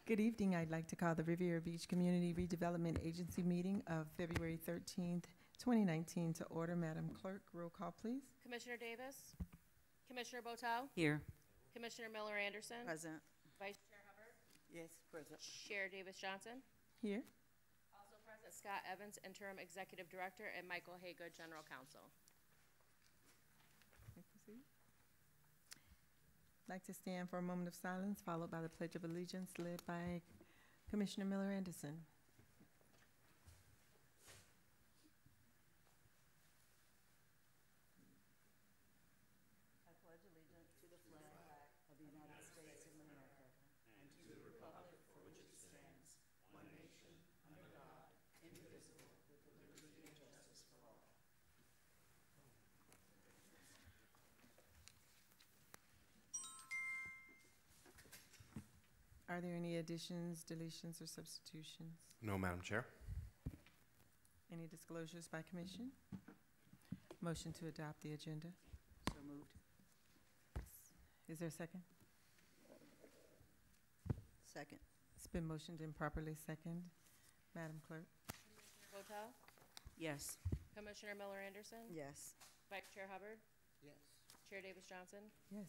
Good evening. I'd like to call the Riviera Beach Community Redevelopment Agency meeting of February 13th, 2019 to order. Madam Clerk, roll call, please. Commissioner Davis? Commissioner Botel? Here. Commissioner Miller-Anderson? Present. Vice Chair Hubbard? Yes, present. Chair Davis-Johnson? Here. Also present Scott Evans, Interim Executive Director, and Michael Haygood, General Counsel. I'd like to stand for a moment of silence, followed by the Pledge of Allegiance, led by Commissioner Miller-Anderson. I pledge allegiance to the flag of the United States of America and to the republic for which it stands, one nation, under God, indivisible, with liberty and justice for all. Are there any additions, deletions, or substitutions? No, Madam Chair. Any disclosures by commission? Motion to adopt the agenda. So moved. Is there a second? Second. It's been motioned and properly second. Madam Clerk? Commissioner Botel? Yes. Commissioner Miller-Anderson? Yes. Vice Chair Hubbard? Yes. Chair Davis-Johnson? Yes.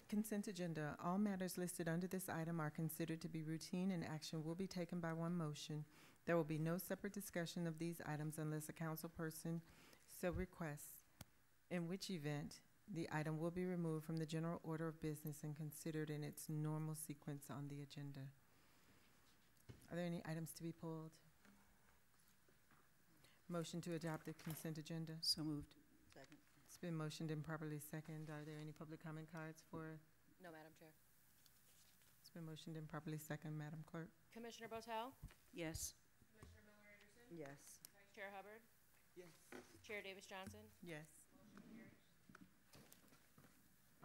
Consent agenda. All matters listed under this item are considered to be routine and action will be taken by one motion. There will be no separate discussion of these items unless a council person so requests, in which event the item will be removed from the general order of business and considered in its normal sequence on the agenda. Are there any items to be pulled? Motion to adopt the consent agenda. So moved. Second. It's been motioned and properly second. Are there any public comment cards for? No, Madam Chair. It's been motioned and properly second. Madam Clerk? Commissioner Botel? Yes. Commissioner Miller-Anderson? Yes. Vice Chair Hubbard? Yes. Chair Davis-Johnson? Yes.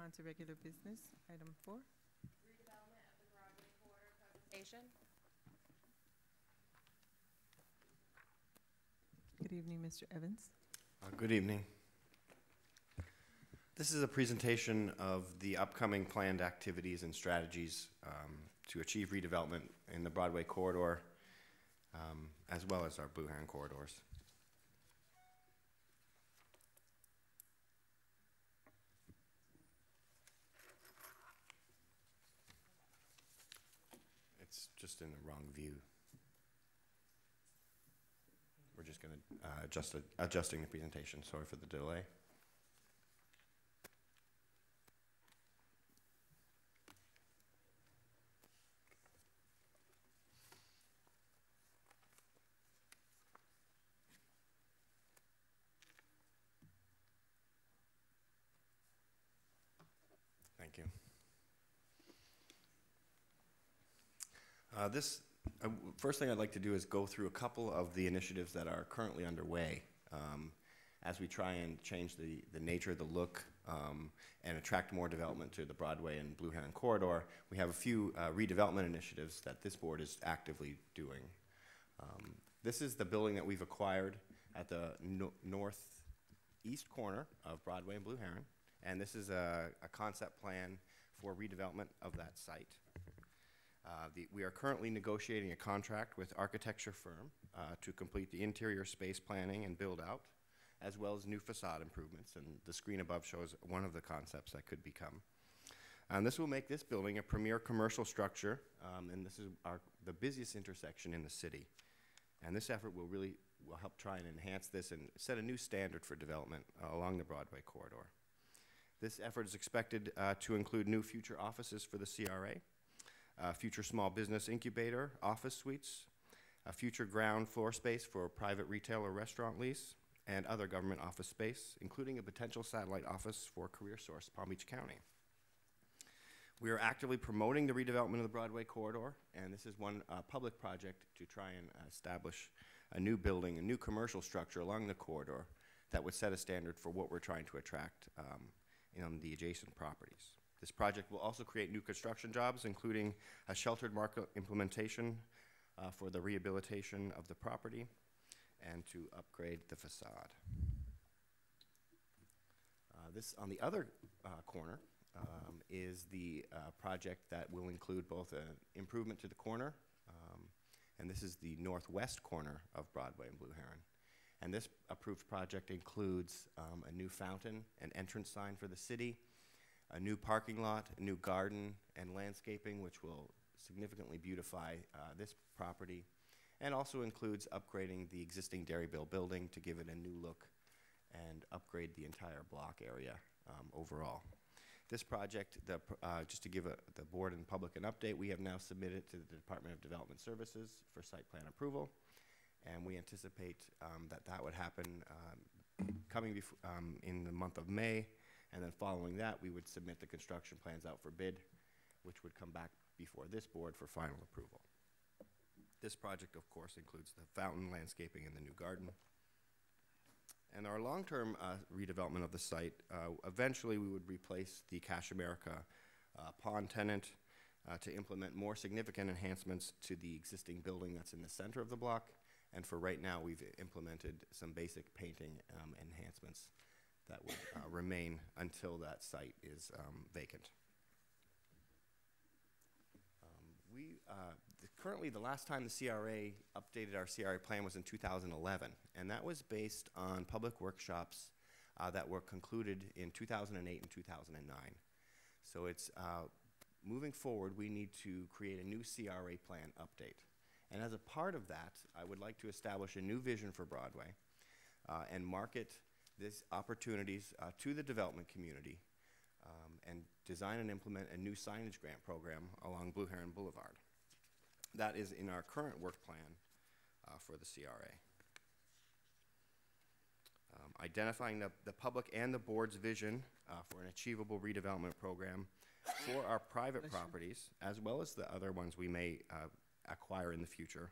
On to regular business. Item 4. Redevelopment of the Broadway Corridor presentation. Good evening, Mr. Evans. Good evening. This is a presentation of the upcoming planned activities and strategies to achieve redevelopment in the Broadway corridor, as well as our Blue Heron corridors. It's just in the wrong view. We're just going to adjusting the presentation. Sorry for the delay. Thank you. First thing I'd like to do is go through a couple of the initiatives that are currently underway as we try and change the nature of the look and attract more development to the Broadway and Blue Heron corridor. We have a few redevelopment initiatives that this board is actively doing. This is the building that we've acquired at the northeast corner of Broadway and Blue Heron, and this is a concept plan for redevelopment of that site. We are currently negotiating a contract with architecture firm to complete the interior space planning and build out, as well as new facade improvements. And the screen above shows one of the concepts that could become. And this will make this building a premier commercial structure, and this is the busiest intersection in the city. And this effort will help try and enhance this and set a new standard for development along the Broadway corridor. This effort is expected to include new future offices for the CRA, future small business incubator, office suites, a future ground floor space for a private retail or restaurant lease, and other government office space, including a potential satellite office for CareerSource, Palm Beach County. We are actively promoting the redevelopment of the Broadway corridor, and this is one public project to try and establish a new building, a new commercial structure along the corridor that would set a standard for what we're trying to attract in the adjacent properties. This project will also create new construction jobs, including a sheltered market implementation for the rehabilitation of the property and to upgrade the facade. This, on the other corner is the project that will include both an improvement to the corner, and this is the northwest corner of Broadway and Blue Heron. And this approved project includes a new fountain and entrance sign for the city, a new parking lot, a new garden and landscaping, which will significantly beautify this property, and also includes upgrading the existing Dairyville building to give it a new look and upgrade the entire block area overall. This project, just to give the board and public an update, we have now submitted to the Department of Development Services for site plan approval, and we anticipate that would happen coming in the month of May, and then following that, we would submit the construction plans out for bid, which would come back before this board for final approval. This project, of course, includes the fountain, landscaping, and the new garden. And our long-term redevelopment of the site, eventually we would replace the Cash America pond tenant to implement more significant enhancements to the existing building that's in the center of the block. And for right now, we've implemented some basic painting enhancements that would remain until that site is vacant. Currently, the last time the CRA updated our CRA plan was in 2011, and that was based on public workshops that were concluded in 2008 and 2009. So it's moving forward, we need to create a new CRA plan update. And as a part of that, I would like to establish a new vision for Broadway and market these opportunities to the development community and design and implement a new signage grant program along Blue Heron Boulevard. That is in our current work plan for the CRA. Identifying the public and the board's vision for an achievable redevelopment program for our private properties, as well as the other ones we may acquire in the future,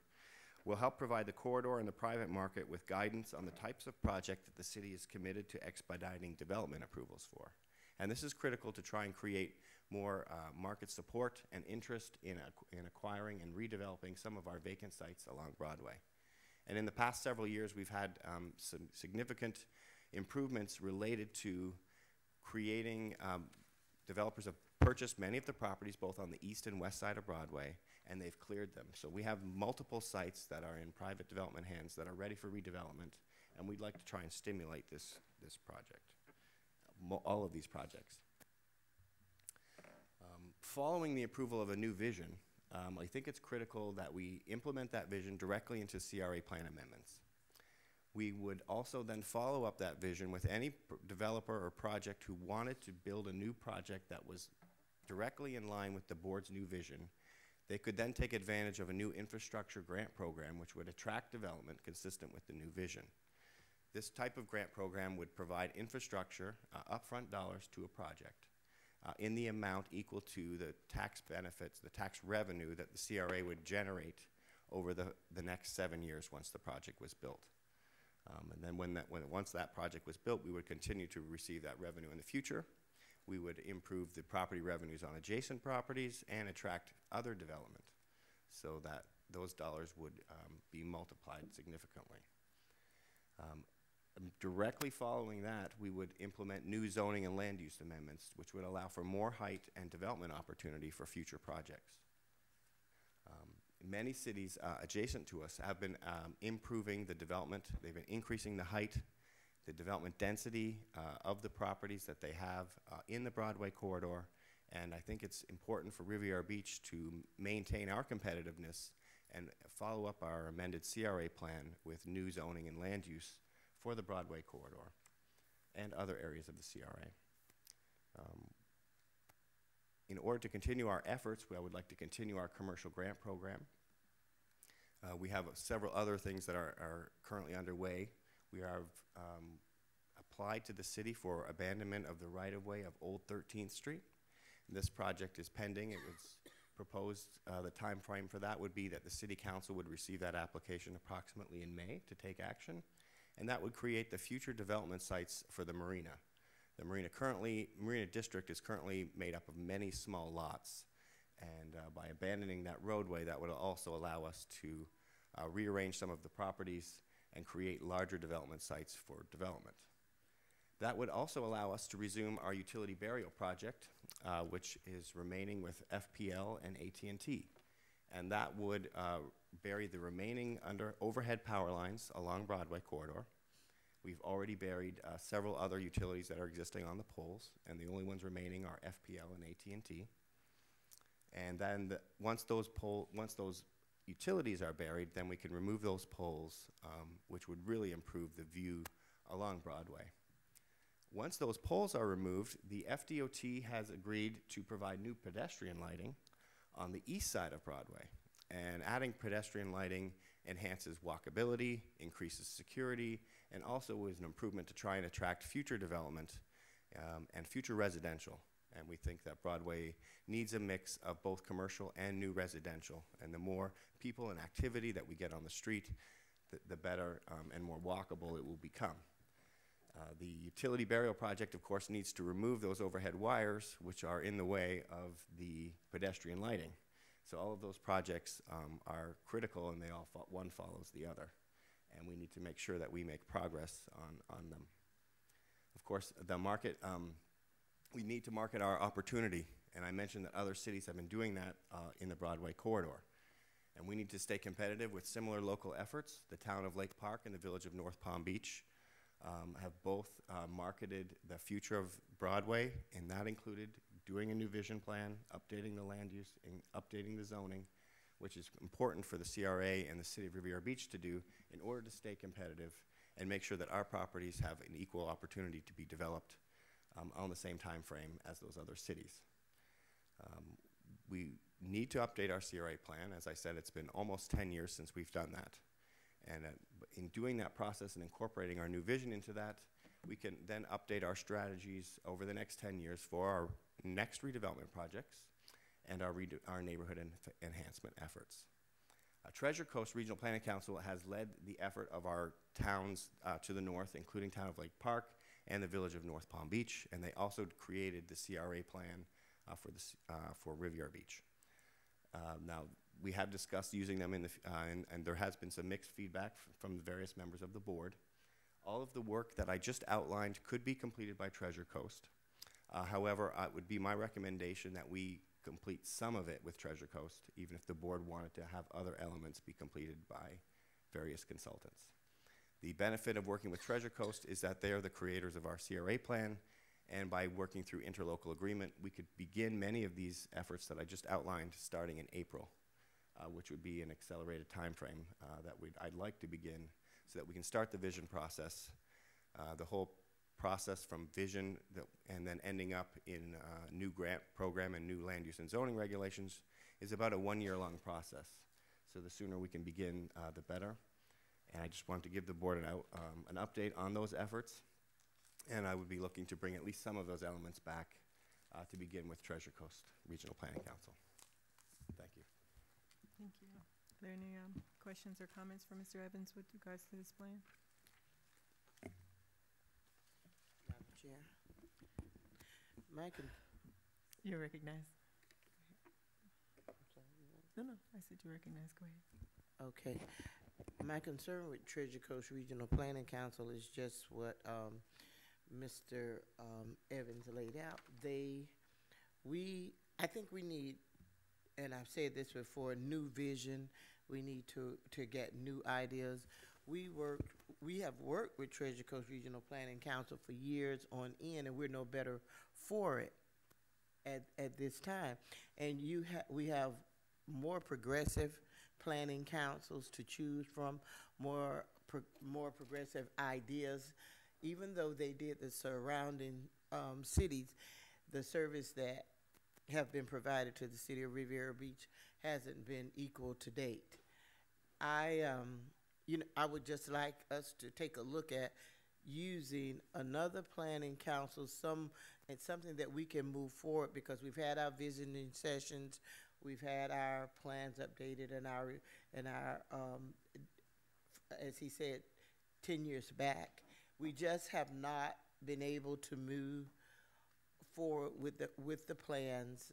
will help provide the corridor and the private market with guidance on the types of project that the city is committed to expediting development approvals for. And this is critical to try and create more market support and interest in acquiring and redeveloping some of our vacant sites along Broadway. And in the past several years, we've had some significant improvements related to creating, developers have purchased many of the properties both on the east and west side of Broadway, and they've cleared them. So we have multiple sites that are in private development hands that are ready for redevelopment, and we'd like to try and stimulate this project, all of these projects. Following the approval of a new vision, I think it's critical that we implement that vision directly into CRA plan amendments. We would also then follow up that vision with any developer or project who wanted to build a new project that was directly in line with the board's new vision. They could then take advantage of a new infrastructure grant program which would attract development consistent with the new vision. This type of grant program would provide infrastructure, upfront dollars to a project in the amount equal to the tax benefits, the tax revenue that the CRA would generate over the next 7 years once the project was built. And then once that project was built, we would continue to receive that revenue in the future. We would improve the property revenues on adjacent properties and attract other development so that those dollars would be multiplied significantly. Directly following that, we would implement new zoning and land use amendments, which would allow for more height and development opportunity for future projects. Many cities adjacent to us have been improving the development. They've been increasing the height, the development density of the properties that they have in the Broadway corridor. And I think it's important for Riviera Beach to maintain our competitiveness and follow up our amended CRA plan with new zoning and land use for the Broadway corridor and other areas of the CRA. In order to continue our efforts, I would like to continue our commercial grant program. We have several other things that are currently underway. We have applied to the city for abandonment of the right-of-way of Old 13th Street. This project is pending. It was proposed, the time frame for that would be that the City Council would receive that application approximately in May to take action. And that would create the future development sites for the marina. The marina district is currently made up of many small lots. And by abandoning that roadway, that would also allow us to rearrange some of the properties and create larger development sites for development. That would also allow us to resume our utility burial project, which is remaining with FPL and AT&T. And that would bury the remaining overhead power lines along Broadway corridor. We've already buried several other utilities that are existing on the poles, and the only ones remaining are FPL and AT&T. And then once those utilities are buried, then we can remove those poles, which would really improve the view along Broadway. Once those poles are removed, the FDOT has agreed to provide new pedestrian lighting on the east side of Broadway. And adding pedestrian lighting enhances walkability, increases security, and also is an improvement to try and attract future development and future residential. And we think that Broadway needs a mix of both commercial and new residential. And the more people and activity that we get on the street, the better and more walkable it will become. The utility burial project, of course, needs to remove those overhead wires, which are in the way of the pedestrian lighting. So all of those projects are critical, and they all one follows the other. And we need to make sure that we make progress on them. Of course, the market, we need to market our opportunity. And I mentioned that other cities have been doing that in the Broadway corridor. And we need to stay competitive with similar local efforts. The town of Lake Park and the village of North Palm Beach have both marketed the future of Broadway, and that included doing a new vision plan, updating the land use, and updating the zoning, which is important for the CRA and the City of Riviera Beach to do in order to stay competitive and make sure that our properties have an equal opportunity to be developed on the same time frame as those other cities. We need to update our CRA plan. As I said, it's been almost 10 years since we've done that. And in doing that process and incorporating our new vision into that, we can then update our strategies over the next 10 years for our next redevelopment projects and our neighborhood enhancement efforts. Treasure Coast Regional Planning Council has led the effort of our towns to the north, including town of Lake Park and the village of North Palm Beach, and they also created the CRA plan for Riviera Beach. Now, we have discussed using them and there has been some mixed feedback from the various members of the board. All of the work that I just outlined could be completed by Treasure Coast. However, it would be my recommendation that we complete some of it with Treasure Coast, even if the board wanted to have other elements be completed by various consultants. The benefit of working with Treasure Coast is that they are the creators of our CRA plan, and by working through interlocal agreement, we could begin many of these efforts that I just outlined starting in April, which would be an accelerated time frame that I'd like to begin so that we can start the vision process. The whole process from vision and then ending up in a new grant program and new land use and zoning regulations is about a 1-year-long process. So the sooner we can begin, the better. And I just wanted to give the board an update on those efforts. And I would be looking to bring at least some of those elements back to begin with Treasure Coast Regional Planning Council. Thank you. Thank you. Are there any questions or comments for Mr. Evans with regards to this plan? Madam Chair. You're recognized. No, I said you recognized. Go ahead. Okay. My concern with Treasure Coast Regional Planning Council is just what Mr. Evans laid out. I think we need, and I've said this before, new vision. We need to get new ideas. We have worked with Treasure Coast Regional Planning Council for years on end, and we're no better for it at this time. And we have more progressive planning councils to choose from, more progressive ideas. Even though they did the surrounding cities, the service that have been provided to the city of Riviera Beach hasn't been equal to date. I would just like us to take a look at using another planning council, something that we can move forward, because we've had our visioning sessions, we've had our plans updated, and our as he said, 10 years back. We just have not been able to move forward with the plans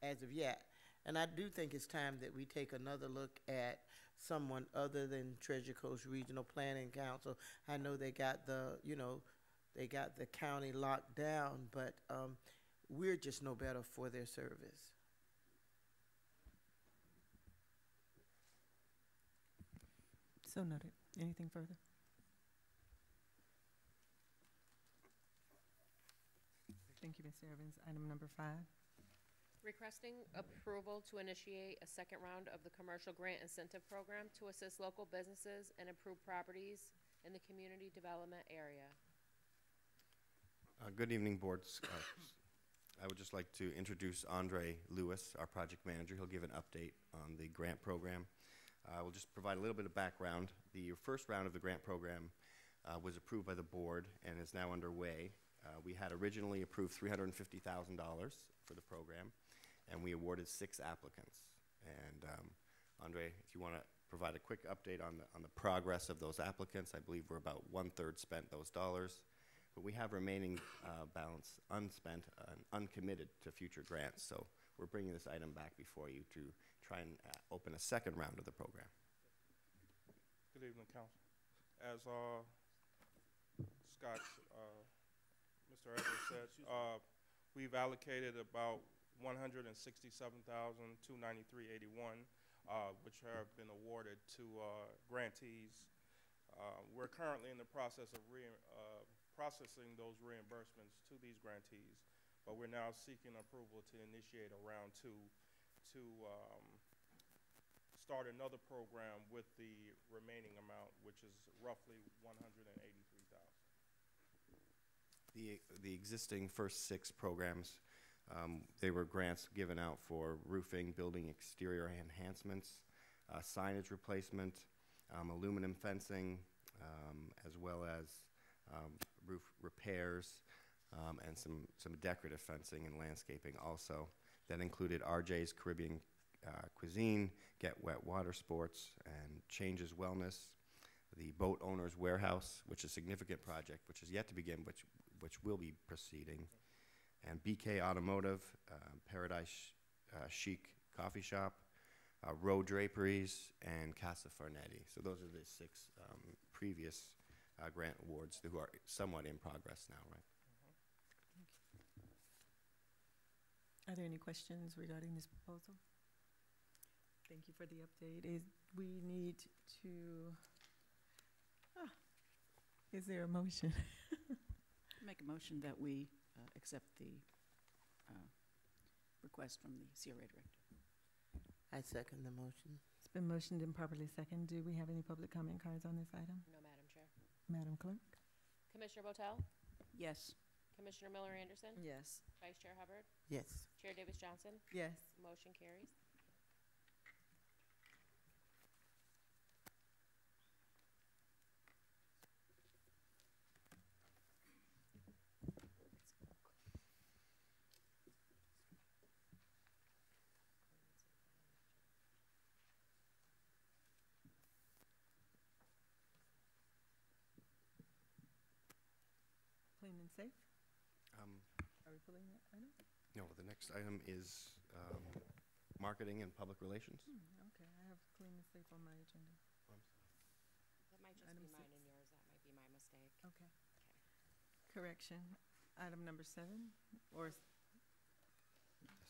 as of yet. And I do think it's time that we take another look at someone other than Treasure Coast Regional Planning Council. I know they got the county locked down, but we're just no better for their service. So noted. Anything further? Thank you, Mr. Evans. Item number 5. Requesting approval to initiate a second round of the Commercial Grant Incentive Program to assist local businesses and improve properties in the community development area. Good evening, boards. I would just like to introduce Andre Lewis, our project manager. He'll give an update on the grant program. I will just provide a little bit of background. The first round of the grant program was approved by the board and is now underway. We had originally approved $350,000 for the program, and we awarded 6 applicants. And Andre, if you want to provide a quick update on the progress of those applicants, I believe we're about 1/3 spent those dollars, but we have remaining balance unspent and uncommitted to future grants. So we're bringing this item back before you to try and open a second round of the program. Good evening, Council. As Scott, Mr. Evans said, we've allocated about $167,293.81, which have been awarded to grantees. We're currently in the process of processing those reimbursements to these grantees, but we're now seeking approval to initiate a round 2 to start another program with the remaining amount, which is roughly $183,000. The existing first 6 programs, they were grants given out for roofing, building exterior enhancements, signage replacement, aluminum fencing, as well as roof repairs, and some decorative fencing and landscaping also. That included RJ's Caribbean Cuisine, Get Wet Water Sports, and Changes Wellness, the Boat Owners Warehouse, which is a significant project, which is yet to begin, which will be proceeding, and BK Automotive, Paradise Chic Coffee Shop, Row Draperies, and Casa Farnetti. So those are the 6 previous grant awards who are somewhat in progress now, right? Are there any questions regarding this proposal? Thank you for the update. We need to, is there a motion? Make a motion that we accept the request from the CRA director. I second the motion. It's been motioned and properly seconded. Do we have any public comment cards on this item? No, Madam Chair. Madam Clerk? Commissioner Botel? Yes. Commissioner Miller Anderson? Yes. Vice Chair Hubbard? Yes. Chair Davis Johnson? Yes. Motion carries. Clean and safe? Are we pulling that item? No, the next item is marketing and public relations. Okay, I have clean and safe on my agenda. That might just Item be mine 6. and yours. That might be my mistake. Okay. Correction. Item number 7, or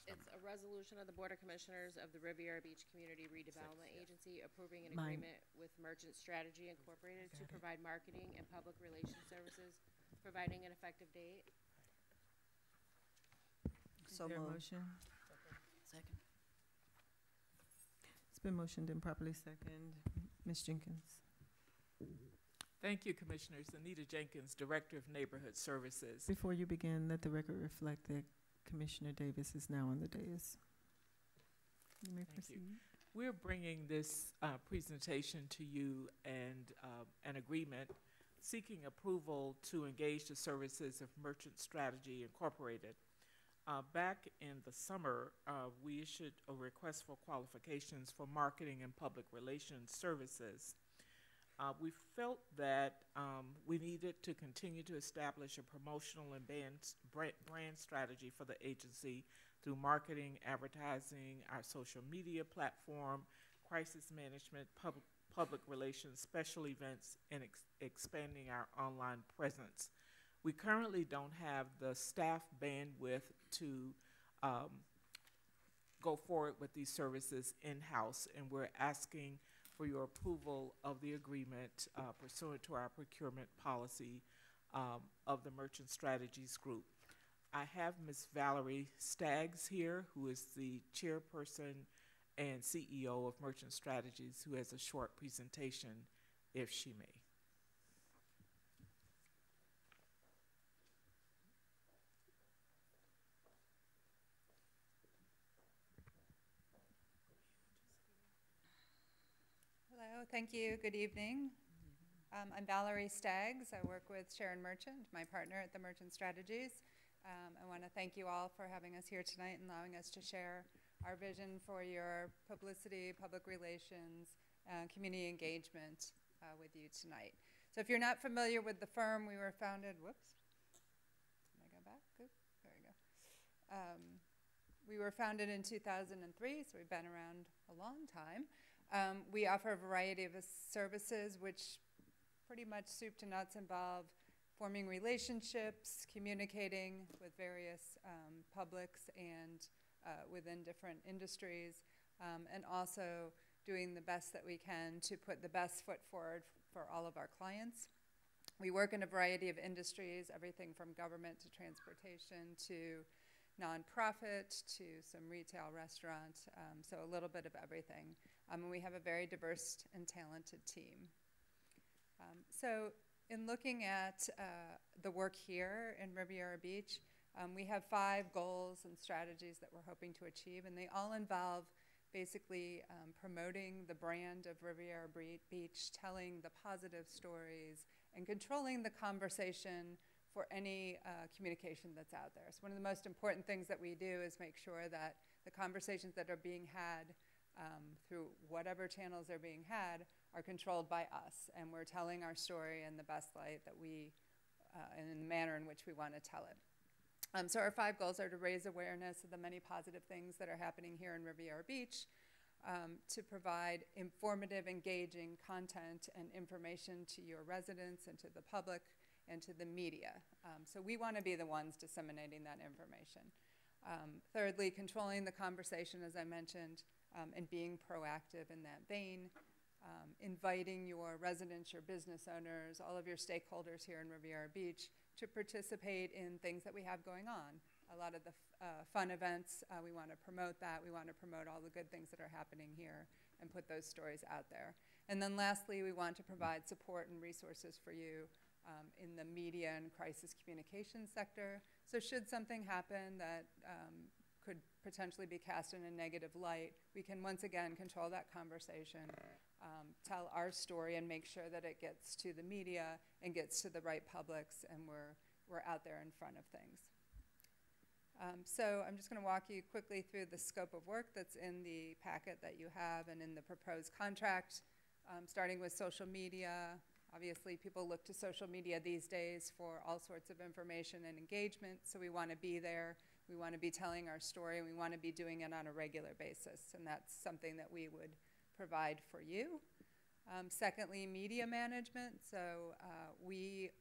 It's a resolution of the Board of Commissioners of the Riviera Beach Community Redevelopment Agency approving an Mine. agreement with Merchant Strategy Incorporated to Got it. provide marketing and public relations services, providing an effective date. is So there a moved. motion? Second. It's been motioned and properly seconded. Ms. Jenkins? Thank you, Commissioners. Anita Jenkins, Director of Neighborhood Services. Before you begin, let the record reflect that Commissioner Davis is now on the dais. You may Thank you. proceed. We're bringing this presentation to you and an agreement seeking approval to engage the services of Merchant Strategy Incorporated. Back in the summer, we issued a request for qualifications for marketing and public relations services. We felt that we needed to continue to establish a promotional and brand strategy for the agency through marketing, advertising, our social media platform, crisis management, public relations, special events, and expanding our online presence. We currently don't have the staff bandwidth to go forward with these services in-house, and we're asking for your approval of the agreement pursuant to our procurement policy of the Merchant Strategies Group. I have Ms. Valerie Staggs here, who is the chairperson and CEO of Merchant Strategies, who has a short presentation, if she may. Hello, thank you. Good evening. I'm Valerie Staggs. I work with Sharon Merchant, my partner at the Merchant Strategies. I want to thank you all for having us here tonight and allowing us to share our vision for your publicity, public relations, community engagement with you tonight. So if you're not familiar with the firm, we were founded, whoops, can I go back? Oop, there we go. We were founded in 2003, so we've been around a long time. We offer a variety of services which pretty much soup to nuts involve forming relationships, communicating with various publics and within different industries, and also doing the best that we can to put the best foot forward for all of our clients. We work in a variety of industries, everything from government to transportation to nonprofit to some retail restaurant, so a little bit of everything. And we have a very diverse and talented team. So in looking at the work here in Riviera Beach, we have 5 goals and strategies that we're hoping to achieve, and they all involve basically promoting the brand of Riviera Beach, telling the positive stories, and controlling the conversation for any communication that's out there. So one of the most important things that we do is make sure that the conversations that are being had through whatever channels they're being had are controlled by us, and we're telling our story in the best light that we, and in the manner in which we want to tell it. So our 5 goals are to raise awareness of the many positive things that are happening here in Riviera Beach, to provide informative, engaging content and information to your residents and to the public and to the media. So we want to be the ones disseminating that information. Thirdly, controlling the conversation, as I mentioned, and being proactive in that vein. Inviting your residents, your business owners, all of your stakeholders here in Riviera Beach to participate in things that we have going on. A lot of the fun events, we want to promote that. We want to promote all the good things that are happening here and put those stories out there. And then lastly, we want to provide support and resources for you in the media and crisis communications sector. So should something happen that could potentially be cast in a negative light, we can once again control that conversation, tell our story and make sure that it gets to the media and gets to the right publics, and we're out there in front of things. So I'm just going to walk you quickly through the scope of work that's in the packet that you have and in the proposed contract, starting with social media. Obviously, people look to social media these days for all sorts of information and engagement, so we want to be there. We want to be telling our story, and we want to be doing it on a regular basis, and that's something that we would provide for you. Secondly, media management. So we,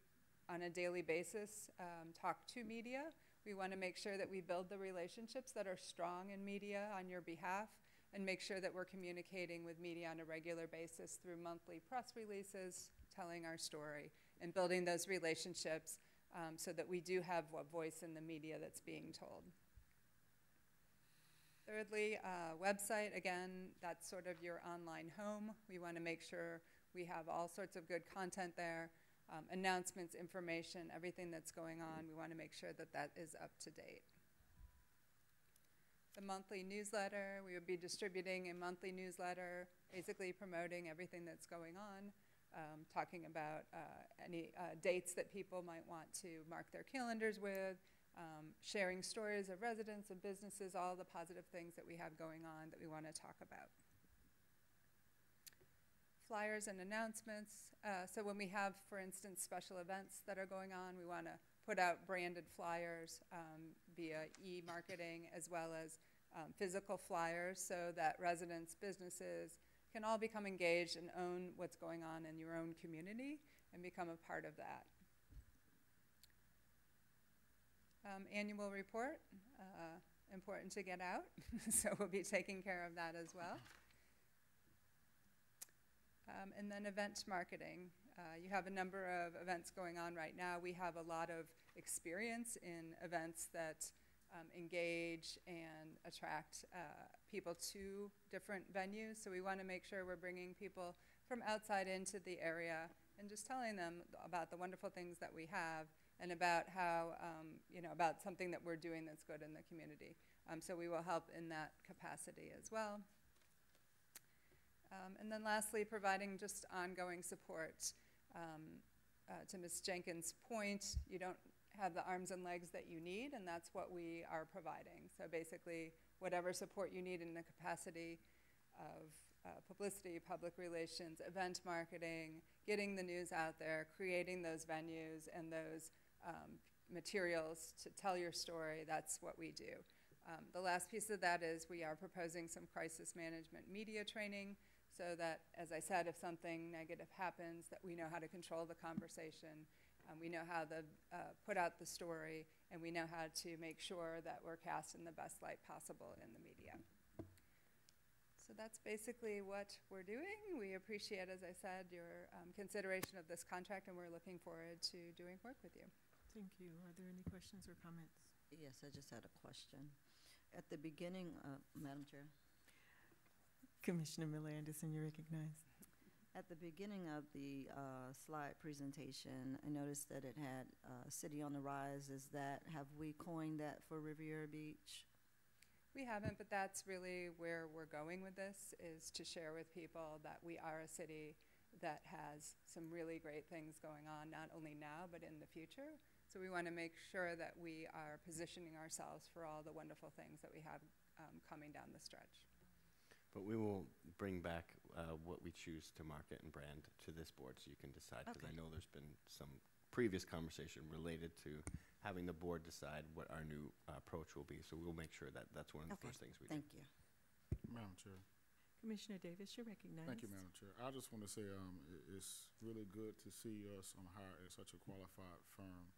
on a daily basis, talk to media. We want to make sure that we build the relationships that are strong in media on your behalf, and make sure that we're communicating with media on a regular basis through monthly press releases, telling our story, and building those relationships so that we do have a voice in the media that's being told. Thirdly, website. Again, that's sort of your online home. We want to make sure we have all sorts of good content there, announcements, information, everything that's going on. We want to make sure that that is up to date. The monthly newsletter. We would be distributing a monthly newsletter, basically promoting everything that's going on, talking about any dates that people might want to mark their calendars with, sharing stories of residents and businesses, all the positive things that we have going on that we want to talk about. Flyers and announcements. So when we have, for instance, special events that are going on, we want to put out branded flyers via e-marketing, as well as physical flyers, so that residents, businesses can all become engaged and own what's going on in your own community and become a part of that. annual report, important to get out, so we'll be taking care of that as well. And then event marketing. You have a number of events going on right now. We have a lot of experience in events that engage and attract people to different venues. So we want to make sure we're bringing people from outside into the area and just telling them about the wonderful things that we have and about how, about something that we're doing that's good in the community. So we will help in that capacity as well. And then lastly, providing just ongoing support. To Ms. Jenkins' point, you don't have the arms and legs that you need, and that's what we are providing. So basically, whatever support you need in the capacity of publicity, public relations, event marketing, getting the news out there, creating those venues and those materials to tell your story, that's what we do. The last piece of that is we are proposing some crisis management media training so that, as I said, if something negative happens, that we know how to control the conversation, we know how to put out the story, and we know how to make sure that we're cast in the best light possible in the media. So that's basically what we're doing. We appreciate, as I said, your consideration of this contract, and we're looking forward to doing work with you. Thank you. Are there any questions or comments? Yes, I just had a question. At the beginning, Madam Chair, Commissioner Miller Anderson, you're recognized. at the beginning of the slide presentation, I noticed that it had City on the Rise. Have we coined that for Riviera Beach? We haven't, but that's really where we're going with this, is to share with people that we are a city that has some really great things going on, not only now, but in the future. So we want to make sure that we are positioning ourselves for all the wonderful things that we have coming down the stretch. But we will bring back what we choose to market and brand to this board so you can decide, because I know there's been some previous conversation related to having the board decide what our new approach will be. So we'll make sure that that's one of the first things we do. Thank you. Madam Chair. Commissioner Davis, you're recognized. Thank you, Madam Chair. I just want to say it's really good to see us on hire at such a qualified firm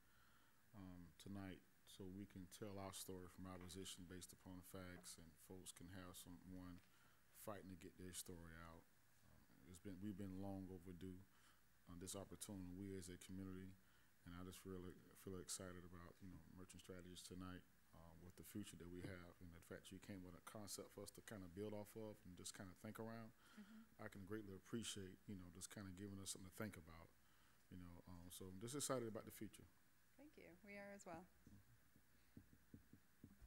tonight, so we can tell our story from our position based upon facts, and folks can have someone fighting to get their story out. We've been long overdue on this opportunity, we as a community, and I just really feel excited about Merchant Strategies tonight with the future that we have, and the fact you came with a concept for us to kind of build off of and just kind of think around. I can greatly appreciate just kind of giving us something to think about. So I'm just excited about the future. Thank you. We are as well.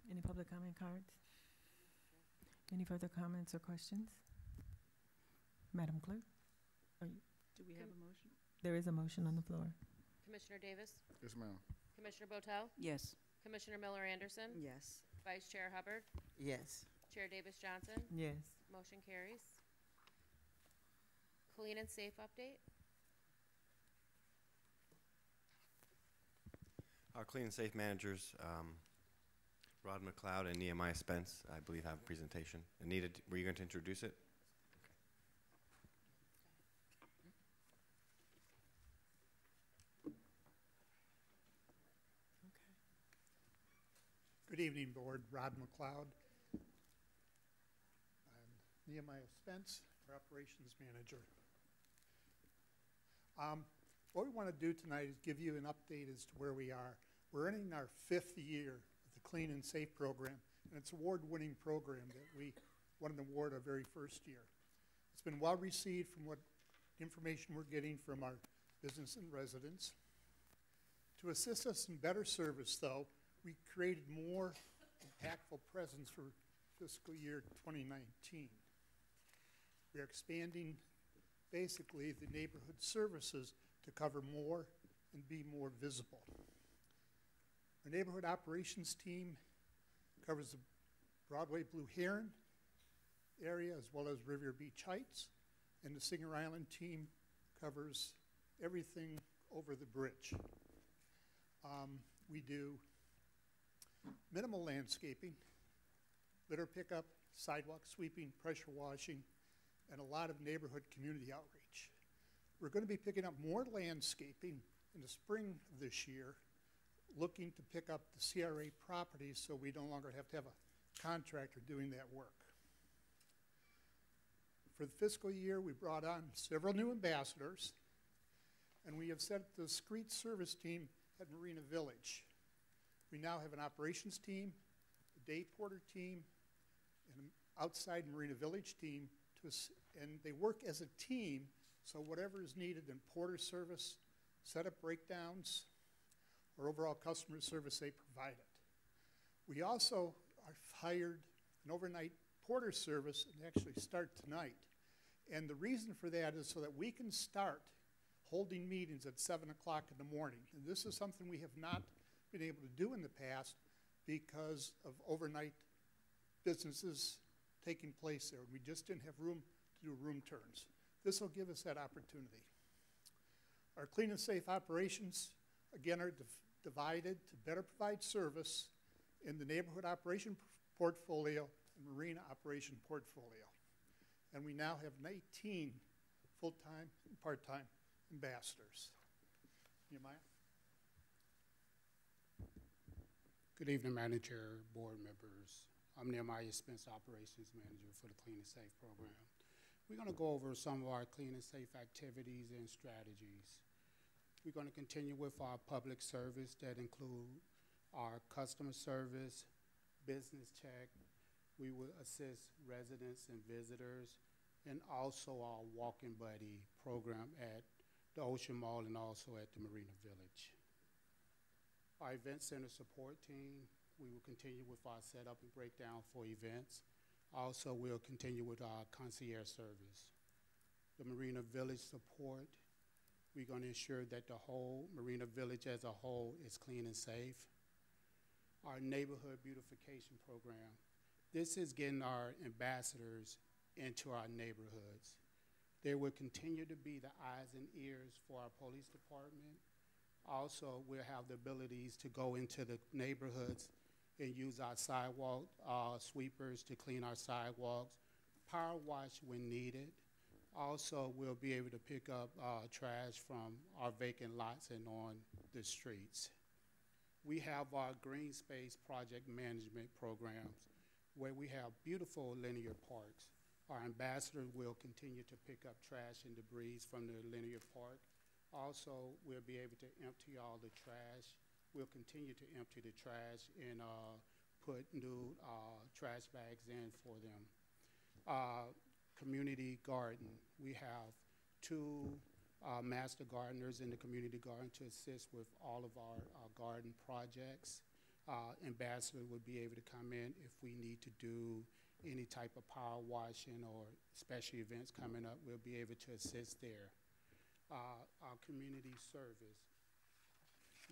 Any public comment cards? Any further comments or questions? Madam Clerk? Do we have a motion? There is a motion on the floor. Commissioner Davis? Yes, ma'am. Commissioner Botel? Yes. Commissioner Miller Anderson? Yes. Vice Chair Hubbard? Yes. Chair Davis Johnson? Yes. Motion carries. Clean and safe update? Our Clean and Safe managers, Rod McLeod and Nehemiah Spence, I believe, have a presentation. Anita, were you going to introduce it? Good evening, Board. Rod McLeod. I'm Nehemiah Spence, our Operations Manager. What we want to do tonight is give you an update as to where we are. We're entering our 5th year of the Clean and Safe program, and it's an award-winning program that we won an award our very first year. It's been well received from what information we're getting from our business and residents. To assist us in better service, though, we created more impactful presence for fiscal year 2019. We are expanding basically the neighborhood services to cover more and be more visible. Our neighborhood operations team covers the Broadway Blue Heron area as well as Riviera Beach Heights, and the Singer Island team covers everything over the bridge. We do minimal landscaping, litter pickup, sidewalk sweeping, pressure washing, and a lot of neighborhood community outreach. We're going to be picking up more landscaping in the spring of this year looking to pick up the CRA properties so we no longer have to have a contractor doing that work. For the fiscal year, we brought on several new ambassadors, and we have set up the street service team at Marina Village. We now have an operations team, a day porter team, and an outside Marina Village team, and they work as a team, so whatever is needed in porter service, setup breakdowns, or overall customer service, they provide it. We also have hired an overnight porter service and actually start tonight. And the reason for that is so that we can start holding meetings at 7 o'clock in the morning. And this is something we have not been able to do in the past because of overnight businesses taking place there. We just didn't have room to do room turns. This will give us that opportunity. Our clean and safe operations, again, are divided to better provide service in the neighborhood operation portfolio and marina operation portfolio. And we now have 19 full-time and part-time ambassadors. Nehemiah? Good evening, Manager, board members. I'm Nehemiah Spence, Operations Manager for the Clean and Safe program. We're going to go over some of our clean and safe activities and strategies. We're going to continue with our public service that include our customer service, business check. We will assist residents and visitors, and also our walking buddy program at the Ocean Mall and also at the Marina Village. Our event center support team, we will continue with our setup and breakdown for events. Also, we'll continue with our concierge service. The Marina Village support, we're going to ensure that the whole Marina Village as a whole is clean and safe. Our neighborhood beautification program, this is getting our ambassadors into our neighborhoods. They will continue to be the eyes and ears for our police department. Also, we'll have the abilities to go into the neighborhoods and use our sidewalk sweepers to clean our sidewalks, power wash when needed. Also, we'll be able to pick up trash from our vacant lots and on the streets. We have our green space project management programs where we have beautiful linear parks. Our ambassadors will continue to pick up trash and debris from the linear park. Also, we'll be able to empty all the trash. We'll continue to empty the trash and put new trash bags in for them. Community garden. We have 2 master gardeners in the community garden to assist with all of our garden projects. Ambassador would be able to come in if we need to do any type of power washing or special events coming up. We'll be able to assist there. Our community service.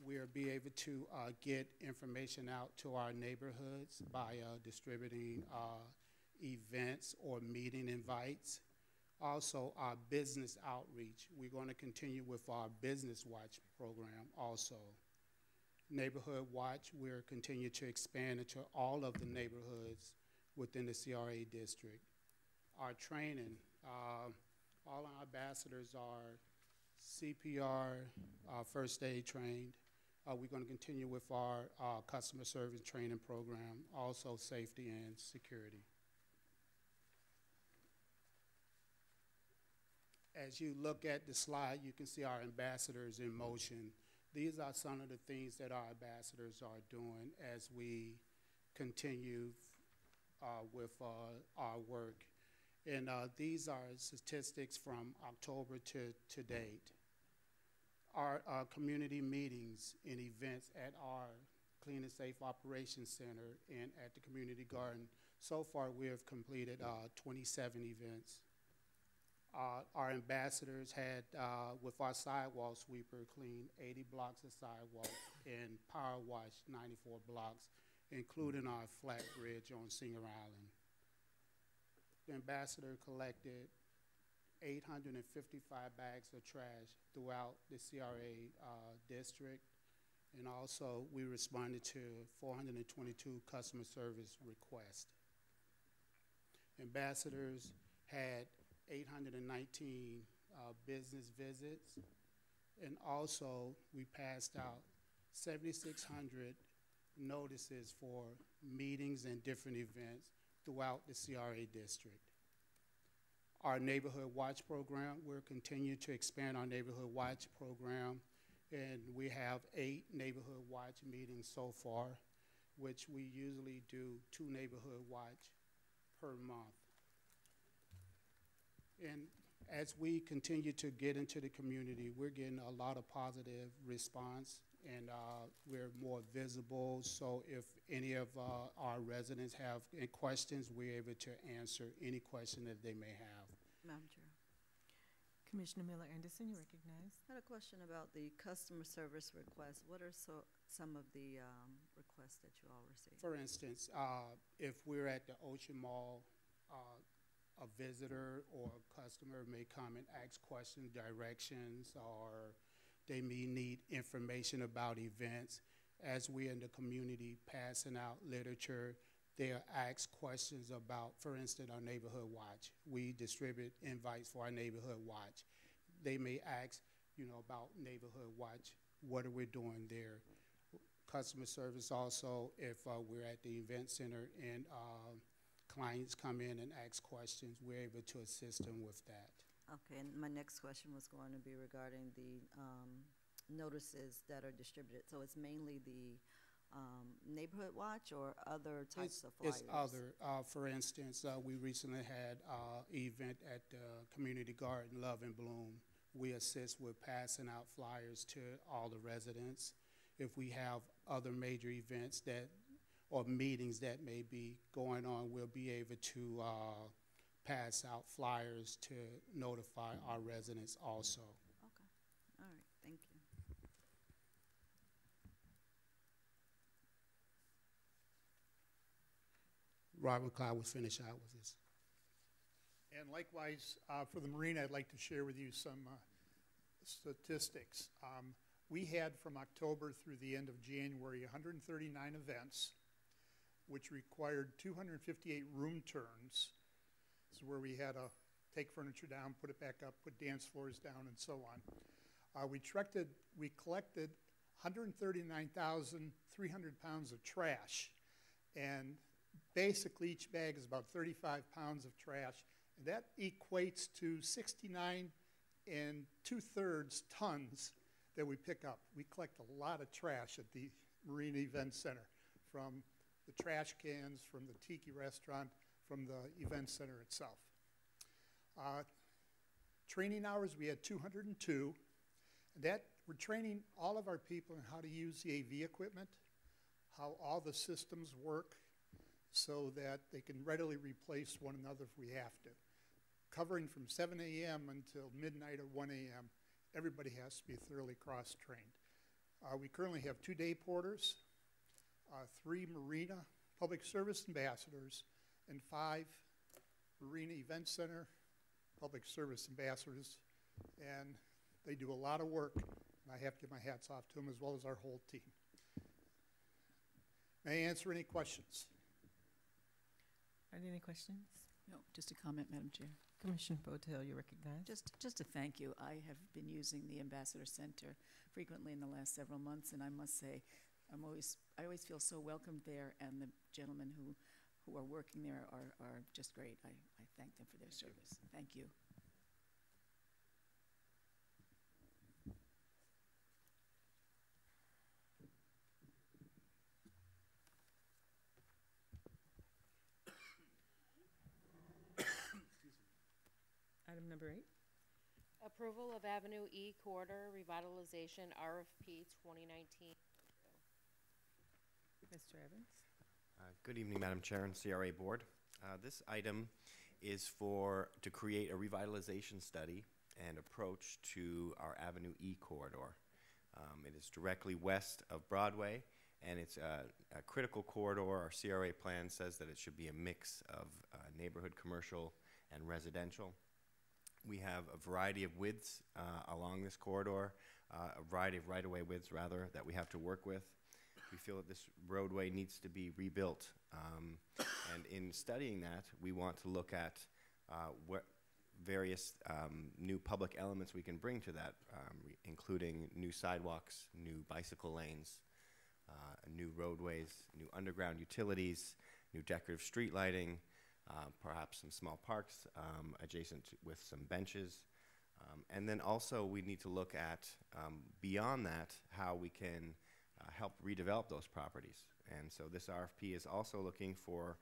We'll be able to get information out to our neighborhoods by distributing events or meeting invites. Also, our business outreach. We're going to continue with our Business Watch program also. Neighborhood Watch, we'll continue to expand into all of the neighborhoods within the CRA district. Our training, all our ambassadors are CPR, first aid trained. We're going to continue with our customer service training program, also safety and security. As you look at the slide, you can see our ambassadors in motion. These are some of the things that our ambassadors are doing as we continue with our work. And these are statistics from October to date. Our community meetings and events at our Clean and Safe Operations Center and at the community garden. So far, we have completed 27 events. Our ambassadors had, with our sidewalk sweeper, cleaned 80 blocks of sidewalk and power washed 94 blocks, including our flat bridge on Singer Island. The ambassador collected 855 bags of trash throughout the CRA district, and also we responded to 422 customer service requests. Ambassadors had 819 business visits, and also we passed out 7,600 notices for meetings and different events throughout the CRA district. Our Neighborhood Watch program, we're continuing to expand our Neighborhood Watch program, and we have 8 Neighborhood Watch meetings so far, which we usually do 2 Neighborhood Watch per month. And as we continue to get into the community, we're getting a lot of positive response, and we're more visible. So if any of our residents have any questions, we're able to answer any question that they may have. Madam Chair, Commissioner Miller Anderson, you recognize. I had a question about the customer service requests. What are some of the requests that you all receive? For instance, if we're at the Ocean Mall, a visitor or a customer may come and ask questions, directions, or they may need information about events. As we in the community passing out literature, they'll ask questions about, for instance, our Neighborhood Watch. We distribute invites for our Neighborhood Watch. They may ask, about Neighborhood Watch, what are we doing there? Customer service also, if we're at the event center and clients come in and ask questions, we're able to assist them with that. Okay, and my next question was going to be regarding the notices that are distributed. So it's mainly the Neighborhood Watch or other types of flyers? It's other. For instance, we recently had an event at the Community Garden, Love and Bloom. We assist with passing out flyers to all the residents. If we have other major events or meetings that may be going on, we'll be able to pass out flyers to notify our residents also. Okay, all right, thank you. Robert Cloud will finish out with this. And likewise, for the Marina, I'd like to share with you some statistics. We had from October through the end of January 139 events, which required 258 room turns. So where we had to take furniture down, put it back up, put dance floors down, and so on. We collected 139,300 pounds of trash, and basically each bag is about 35 pounds of trash, and that equates to 69 2/3 tons that we pick up. We collect a lot of trash at the Marina Event Center, from the trash cans, from the tiki restaurant, from the event center itself. Training hours, we had 202. We're training all of our people in how to use the AV equipment, how all the systems work, so that they can readily replace one another if we have to. Covering from 7 a.m. until midnight or 1 a.m., everybody has to be thoroughly cross-trained. We currently have 2 day porters, 3 Marina Public Service Ambassadors, and 5 Marina Event Center Public Service Ambassadors, and they do a lot of work, and I have to give my hats off to them as well as our whole team. May I answer any questions? Are there any questions? No, just a comment, Madam Chair. Commissioner Botel, you recognize. Just to thank you. I have been using the Ambassador Center frequently in the last several months, and I must say, I always feel so welcomed there, and the gentlemen who are working there are just great. I thank them for their service. Thank you. Item number 8. Approval of Avenue E Corridor Revitalization RFP 2019. Mr. Evans. Good evening, Madam Chair and CRA Board. This item is to create a revitalization study and approach to our Avenue E corridor. It is directly west of Broadway, and it's a critical corridor. Our CRA plan says that it should be a mix of neighborhood, commercial, and residential. We have a variety of widths along this corridor, a variety of right-of-way widths, rather, that we have to work with. We feel that this roadway needs to be rebuilt. And in studying that, we want to look at various new public elements we can bring to that, including new sidewalks, new bicycle lanes, new roadways, new underground utilities, new decorative street lighting, perhaps some small parks adjacent with some benches. And then also we need to look at, beyond that, how we can help redevelop those properties. And so this RFP is also looking for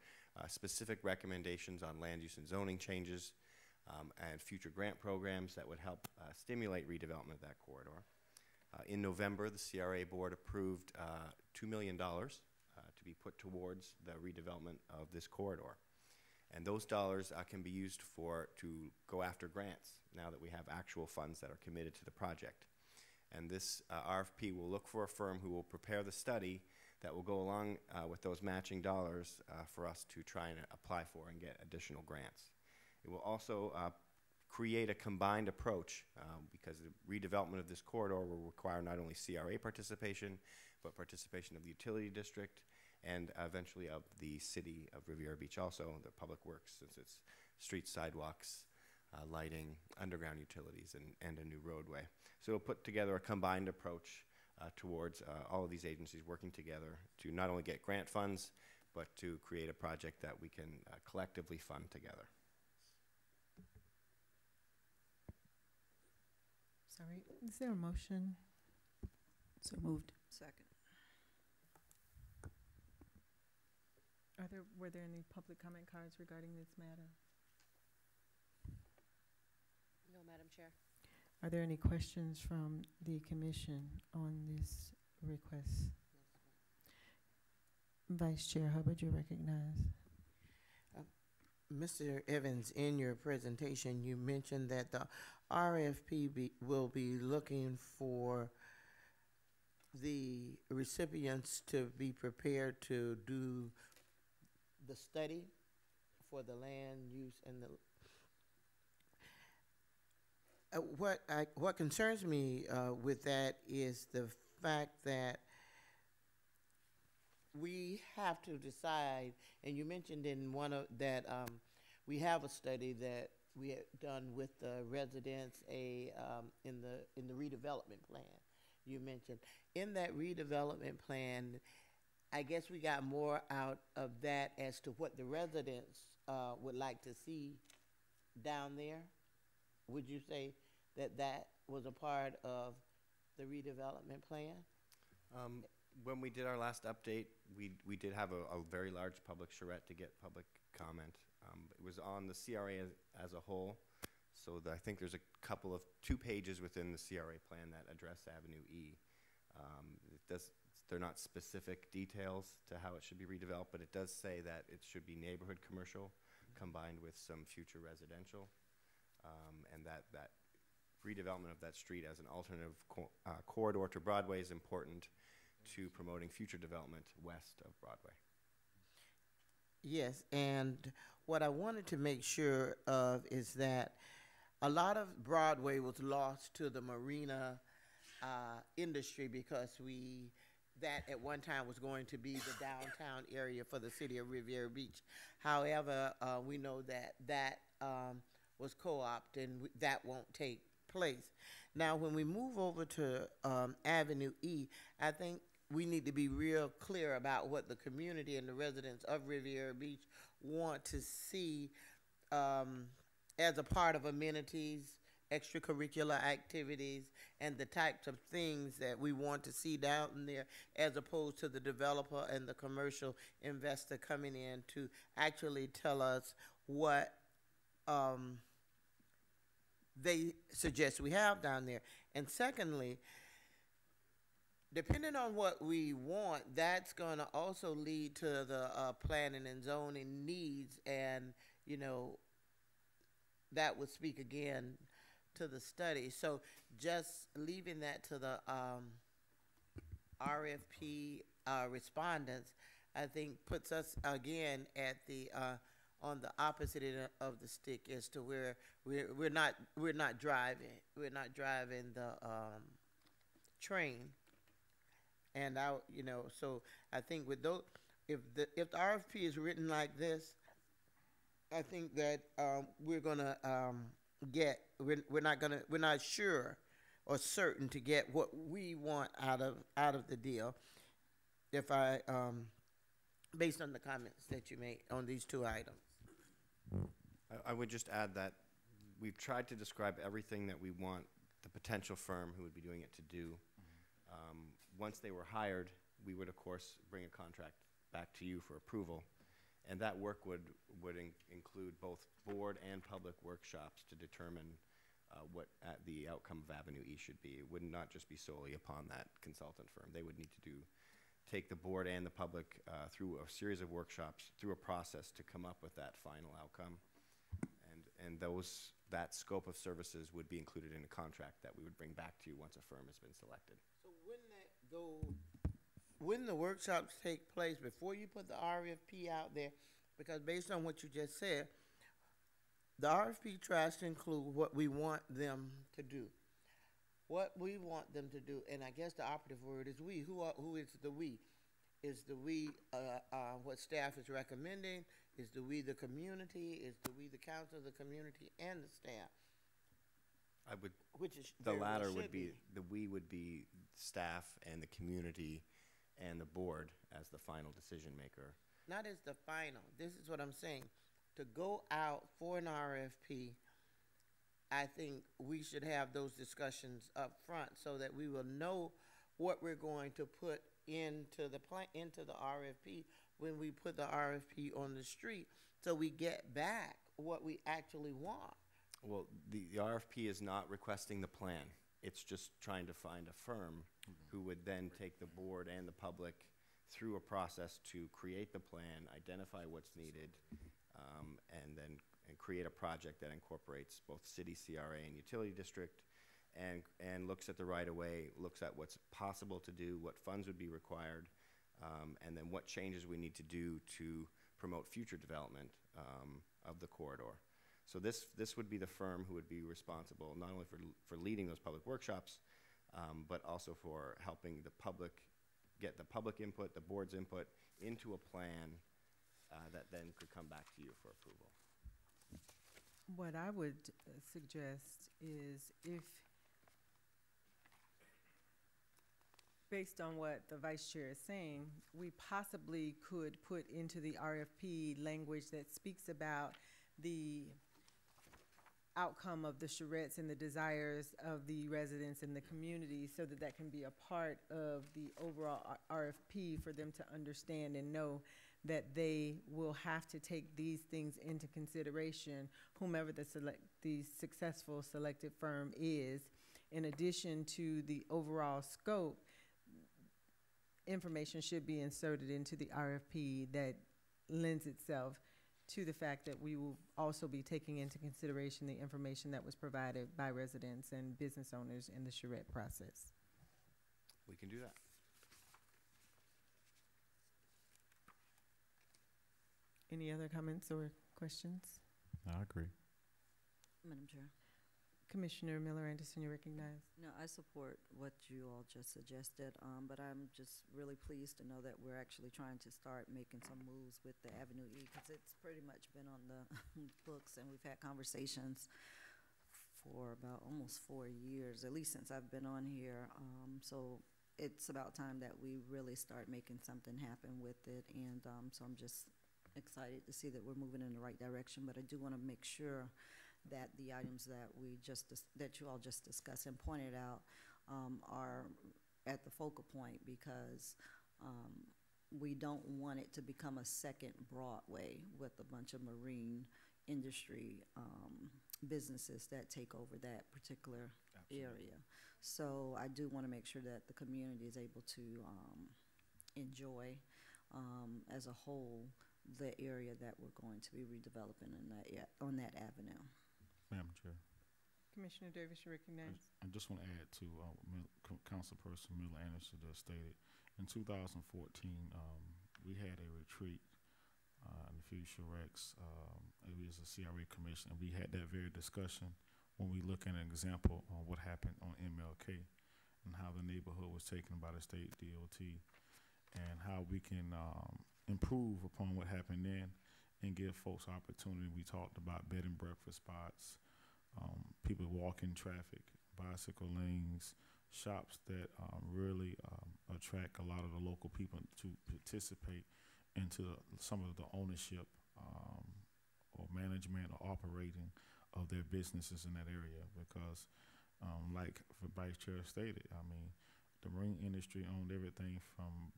specific recommendations on land use and zoning changes and future grant programs that would help stimulate redevelopment of that corridor. In November, the CRA board approved $2 million to be put towards the redevelopment of this corridor. And those dollars can be used to go after grants now that we have actual funds that are committed to the project. And this RFP will look for a firm who will prepare the study that will go along with those matching dollars for us to try and apply for and get additional grants. It will also create a combined approach because the redevelopment of this corridor will require not only CRA participation, but participation of the utility district and eventually of the city of Riviera Beach also, the public works, since it's streets, sidewalks, lighting, underground utilities, and a new roadway. So we'll put together a combined approach towards all of these agencies working together to not only get grant funds, but to create a project that we can collectively fund together. Sorry, is there a motion? So moved. Second. Were there any public comment cards regarding this matter? No, Madam Chair. Are there any questions from the commission on this request? Vice Chair Hubbard, you're recognized. Mr. Evans, in your presentation, you mentioned that the RFP will be looking for the recipients to be prepared to do the study for the land use and the what concerns me with that is the fact that we have to decide, and you mentioned in one of that we have a study that we have done with the residents in the redevelopment plan. You mentioned in that redevelopment plan, I guess we got more out of that as to what the residents would like to see down there. Would you say that that was a part of the redevelopment plan? When we did our last update, we did have a very large public charrette to get public comment. It was on the CRA as a whole, so I think there's two pages within the CRA plan that address Avenue E. They're not specific details to how it should be redeveloped, but it does say that it should be neighborhood commercial combined with some future residential, and that redevelopment of that street as an alternative corridor to Broadway is important to promoting future development west of Broadway. Yes, and what I wanted to make sure of is that a lot of Broadway was lost to the marina industry because that at one time was going to be the downtown area for the city of Riviera Beach. However, we know that was co-opted and that won't take place. Now, when we move over to Avenue E, I think we need to be real clear about what the community and the residents of Riviera Beach want to see as a part of amenities, extracurricular activities, and the types of things that we want to see down there, as opposed to the developer and the commercial investor coming in to actually tell us what they suggest we have down there. And secondly, depending on what we want, that's going to also lead to the planning and zoning needs, and that would speak again to the study. So just leaving that to the RFP respondents, I think puts us again at the on the opposite end of the stick as to where we're not driving the train. And so I think with those, if the RFP is written like this, I think that we're gonna get, we're not sure or certain to get what we want out of the deal. If I, based on the comments that you made on these two items. I would just add that we've tried to describe everything that we want the potential firm who would be doing it to do. Once they were hired, we would, of course, bring a contract back to you for approval. And that work would include both board and public workshops to determine what the outcome of Avenue E should be. It would not just be solely upon that consultant firm. They would need to take the board and the public through a series of workshops, through a process to come up with that final outcome. And that scope of services would be included in a contract that we would bring back to you once a firm has been selected. So wouldn't the workshops take place before you put the RFP out there? Because based on what you just said, the RFP tries to include what we want them to do. What we want them to do, and I guess the operative word is we. Who is the we? Is the we what staff is recommending? Is the we the community? Is the we the council, the community, and the staff? The latter would be, the we would be staff and the community and the board as the final decision maker. Not as the final. This is what I'm saying. To go out for an RFP, I think we should have those discussions up front so that we will know what we're going to put into the RFP when we put the RFP on the street, so we get back what we actually want. Well, the RFP is not requesting the plan. It's just trying to find a firm who would then take the board and the public through a process to create the plan, identify what's needed, and then create a project that incorporates both city, CRA, and utility district, and looks at the right-of-way, looks at what's possible to do, what funds would be required, and then what changes we need to do to promote future development of the corridor. So this would be the firm who would be responsible not only for leading those public workshops, but also for helping the public get the public input, the board's input into a plan that then could come back to you for approval. What I would suggest is, if, based on what the vice chair is saying, we possibly could put into the RFP language that speaks about the outcome of the charrettes and the desires of the residents in the community, so that can be a part of the overall RFP for them to understand and know that they will have to take these things into consideration, whomever the successful selected firm is. In addition to the overall scope, information should be inserted into the RFP that lends itself to the fact that we will also be taking into consideration the information that was provided by residents and business owners in the charrette process. We can do that. Any other comments or questions? I agree. Madam Chair. Commissioner Miller Anderson, you recognize. No, I support what you all just suggested, but I'm just really pleased to know that we're actually trying to start making some moves with the Avenue E, because it's pretty much been on the books, and we've had conversations for about almost 4 years, at least since I've been on here. So it's about time that we really start making something happen with it, and so I'm just excited to see that we're moving in the right direction. But I do want to make sure that the items that that you all just discussed and pointed out are at the focal point, because we don't want it to become a second Broadway with a bunch of marine industry businesses that take over that particular area. So I do want to make sure that the community is able to enjoy as a whole the area that we're going to be redeveloping on that avenue. Madam Chair. Commissioner Davis, you recognize. I just want to add to Councilperson Miller Anderson just stated. In 2014, we had a retreat in the Future Rex. It was a CRA commission, and we had that very discussion when we look at an example on what happened on MLK and how the neighborhood was taken by the state DOT, and how we can improve upon what happened then and give folks opportunity. We talked about bed and breakfast spots, people walking traffic, bicycle lanes, shops that really attract a lot of the local people to participate into some of the ownership or management or operating of their businesses in that area. Because, like the Vice Chair stated, I mean, the marine industry owned everything from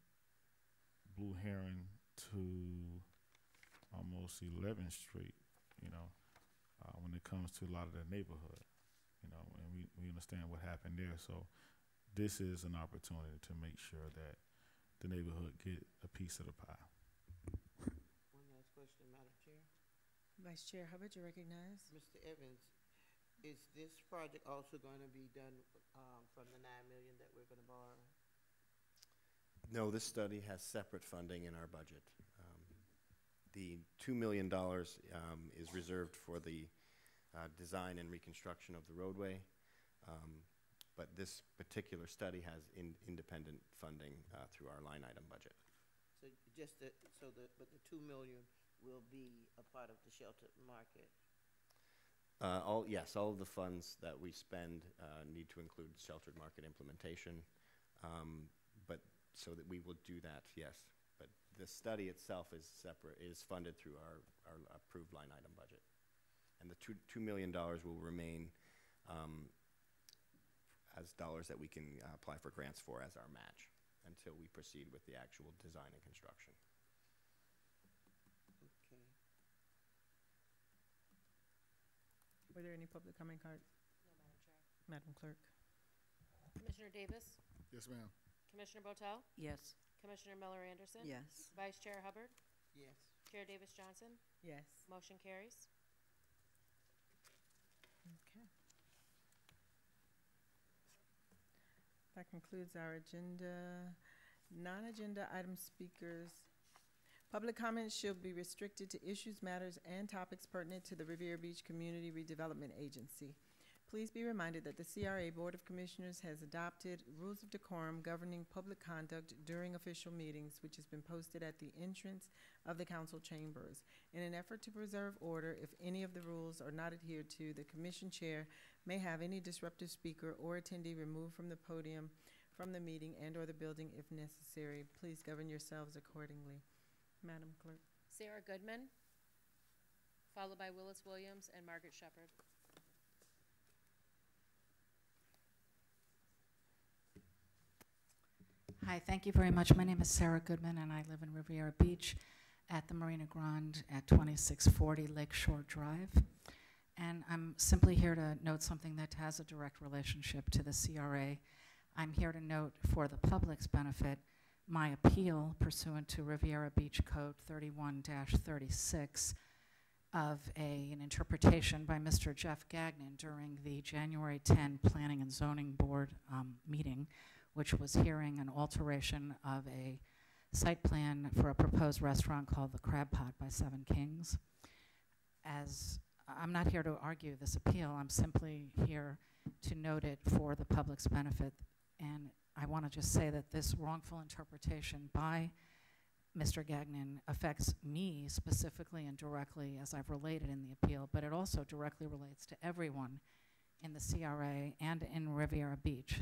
Blue Heron to almost 11th Street, when it comes to a lot of the neighborhood, and we understand what happened there. So this is an opportunity to make sure that the neighborhood get a piece of the pie. One last question, Madam Chair. Vice Chair Hubbard, you recognize? Mr. Evans, is this project also going to be done from the $9 million that we're going to borrow? No, this study has separate funding in our budget. The $2 million is reserved for the design and reconstruction of the roadway, but this particular study has independent funding through our line item budget. So but the $2 million will be a part of the sheltered market. Yes, all of the funds that we spend need to include sheltered market implementation, but so that we will do that, yes. But the study itself is separate, is funded through our approved line item budget. And the $2 million will remain as dollars that we can apply for grants for as our match until we proceed with the actual design and construction. Okay. Were there any public comment cards? No, Madam Chair. Madam Clerk? Commissioner Davis? Yes, ma'am. Commissioner Botel? Yes. Commissioner Miller Anderson? Yes. Vice Chair Hubbard? Yes. Chair Davis Johnson? Yes. Motion carries. Okay. That concludes our agenda. Non-agenda item speakers. Public comments should be restricted to issues, matters, and topics pertinent to the Riviera Beach Community Redevelopment Agency. Please be reminded that the CRA Board of Commissioners has adopted rules of decorum governing public conduct during official meetings, which has been posted at the entrance of the council chambers. In an effort to preserve order, if any of the rules are not adhered to, the commission chair may have any disruptive speaker or attendee removed from the podium, from the meeting, and/or the building if necessary. Please govern yourselves accordingly. Madam Clerk. Sarah Goodman, followed by Willis Williams and Margaret Shepard. Hi, thank you very much. My name is Sarah Goodman, and I live in Riviera Beach at the Marina Grande at 2640 Lakeshore Drive. And I'm simply here to note something that has a direct relationship to the CRA. I'm here to note, for the public's benefit, my appeal pursuant to Riviera Beach Code 31-36 of an interpretation by Mr. Jeff Gagnon during the January 10 Planning and Zoning Board meeting, which was hearing an alteration of a site plan for a proposed restaurant called the Crab Pot by Seven Kings. As I'm not here to argue this appeal, I'm simply here to note it for the public's benefit. And I want to just say that this wrongful interpretation by Mr. Gagnon affects me specifically and directly, as I've related in the appeal, but it also directly relates to everyone in the CRA and in Riviera Beach.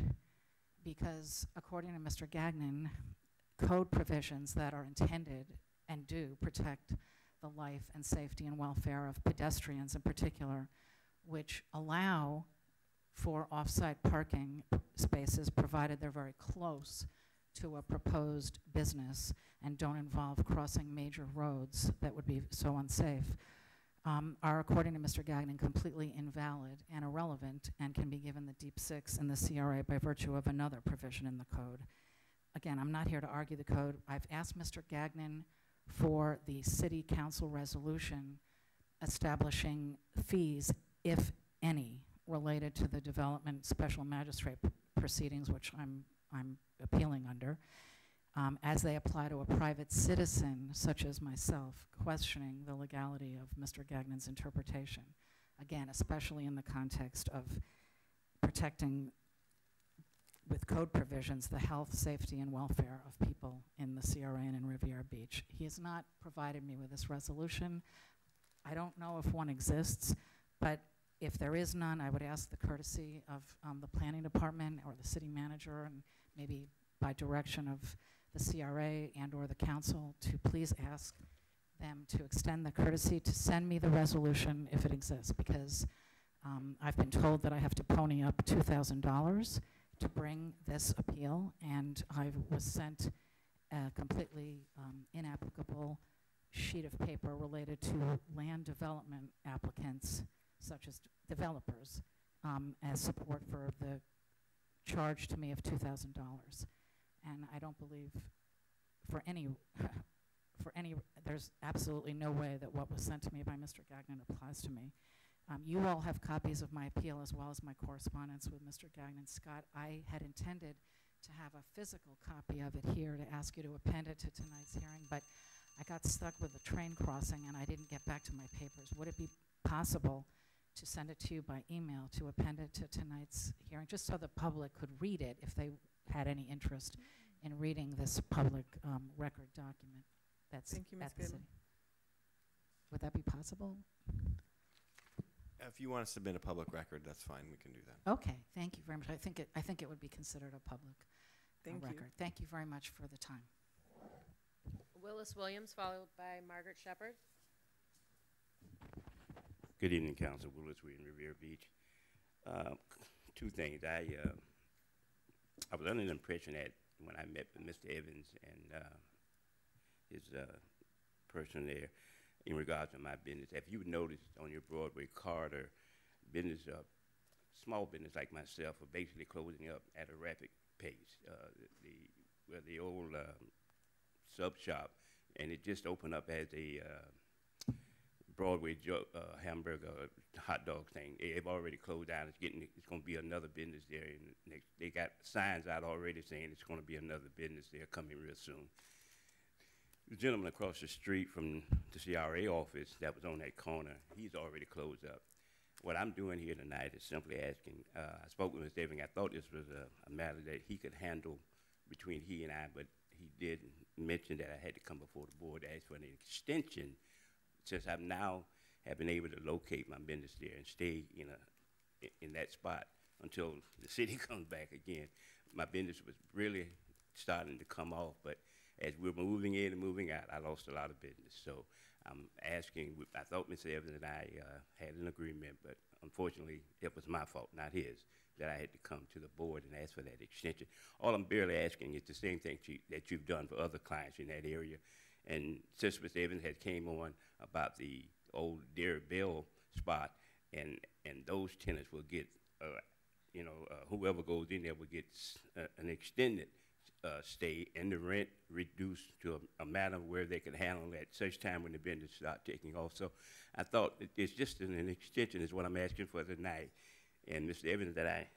Because according to Mr. Gagnon, code provisions that are intended and do protect the life and safety and welfare of pedestrians in particular, which allow for off-site parking spaces provided they're very close to a proposed business and don't involve crossing major roads that would be so unsafe, are, according to Mr. Gagnon, completely invalid and irrelevant and can be given the deep six in the CRA by virtue of another provision in the code. Again, I'm not here to argue the code. I've asked Mr. Gagnon for the city council resolution establishing fees, if any, related to the development special magistrate proceedings, which I'm appealing under, as they apply to a private citizen such as myself, questioning the legality of Mr. Gagnon's interpretation. Again, especially in the context of protecting with code provisions the health, safety, and welfare of people in the CRA and in Riviera Beach. He has not provided me with this resolution. I don't know if one exists, but if there is none, I would ask the courtesy of the planning department or the city manager, and maybe by direction of the CRA and or the council, to please ask them to extend the courtesy to send me the resolution if it exists, because I've been told that I have to pony up $2,000 to bring this appeal, and I was sent a completely inapplicable sheet of paper related to land development applicants, such as developers, as support for the charge to me of $2,000. And I don't believe for any, there's absolutely no way that what was sent to me by Mr. Gagnon applies to me. You all have copies of my appeal as well as my correspondence with Mr. Gagnon. Scott, I had intended to have a physical copy of it here to ask you to append it to tonight's hearing, but I got stuck with the train crossing and I didn't get back to my papers. Would it be possible to send it to you by email to append it to tonight's hearing, just so the public could read it if they had any interest in reading this public record document that's Thank you, Ms. at the Goodman. city? Would that be possible? If you want to submit a public record, that's fine, we can do that. Okay, thank you very much. I think it would be considered a public Thank you. record. Thank you very much for the time. Willis Williams, followed by Margaret Shepherd. Good evening, Council. Willis Williams, Riviera Beach. Two things. I was under the impression that when I met with Mr. Evans and his person there in regards to my business, if you noticed on your Broadway corridor, business, small business like myself are basically closing up at a rapid pace. The old sub shop, and it just opened up as a Broadway hamburger hot dog thing. They've already closed down. It's going to be another business there. And they got signs out already saying it's going to be another business there coming real soon. The gentleman across the street from the CRA office that was on that corner, he's already closed up. What I'm doing here tonight is simply asking, I spoke with Mr. Evans. I thought this was a matter that he could handle between he and I, but he did mention that I had to come before the board to ask for an extension, since I've now have been able to locate my business there and stay in that spot until the city comes back again. My business was really starting to come off, but as we're moving in and moving out, I lost a lot of business. So I'm asking, I thought Mr. Evans and I had an agreement, but unfortunately it was my fault, not his, that I had to come to the board and ask for that extension. All I'm barely asking is the same thing that you've done for other clients in that area. And since Mr. Evans had came on about the old Dairy Bell spot, and those tenants will get, whoever goes in there will get an extended stay and the rent reduced to a matter where they can handle at such time when the business start taking off. So I thought it's just an extension is what I'm asking for tonight. And Mr. Evans, that I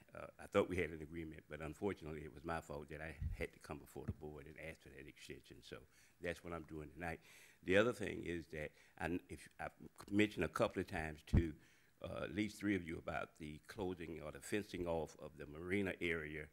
thought we had an agreement, but unfortunately it was my fault that I had to come before the board and ask for that extension. So that's what I'm doing tonight. The other thing is that I've mentioned a couple of times to at least three of you about the closing or the fencing off of the marina area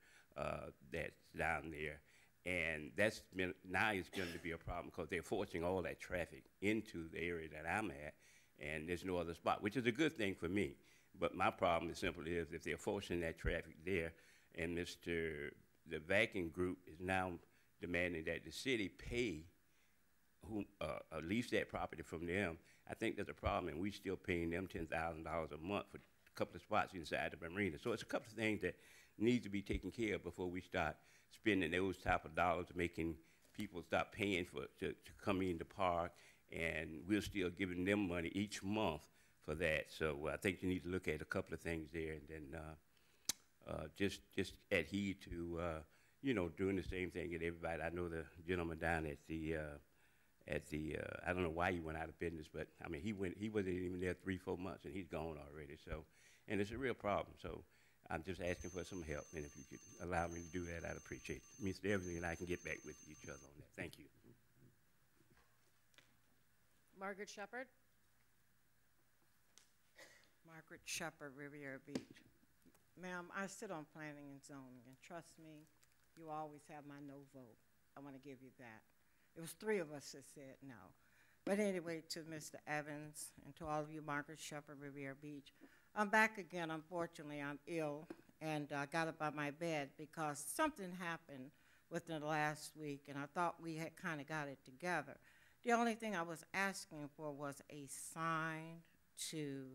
that's down there. And that's been, now it's going to be a problem because they're forcing all that traffic into the area that I'm at, and there's no other spot, which is a good thing for me. But my problem is simply is if they're forcing that traffic there, and the vacuum group is now demanding that the city pay who lease that property from them, I think there's a problem, and we still paying them $10,000 a month for a couple of spots inside the marina. So it's a couple of things that need to be taken care of before we start spending those type of dollars, making people stop paying to come in the park, and we're still giving them money each month for that. So I think you need to look at a couple of things there, and then just adhere to doing the same thing that everybody. I know the gentleman down at the I don't know why he went out of business, but I mean he wasn't even there 3-4 months and he's gone already. So, and it's a real problem. So I'm just asking for some help, and if you could allow me to do that, I'd appreciate it. Mr. Evans and I can get back with each other on that. Thank you. Margaret Shepherd. Margaret Shepherd, Riviera Beach. Ma'am, I sit on planning and zoning, and trust me, you always have my no vote. I want to give you that. It was 3 of us that said no. But anyway, to Mr. Evans and to all of you, Margaret Shepherd, Riviera Beach, I'm back again. Unfortunately, I'm ill, and I got up out of my bed because something happened within the last week, and I thought we had kind of got it together. The only thing I was asking for was a sign to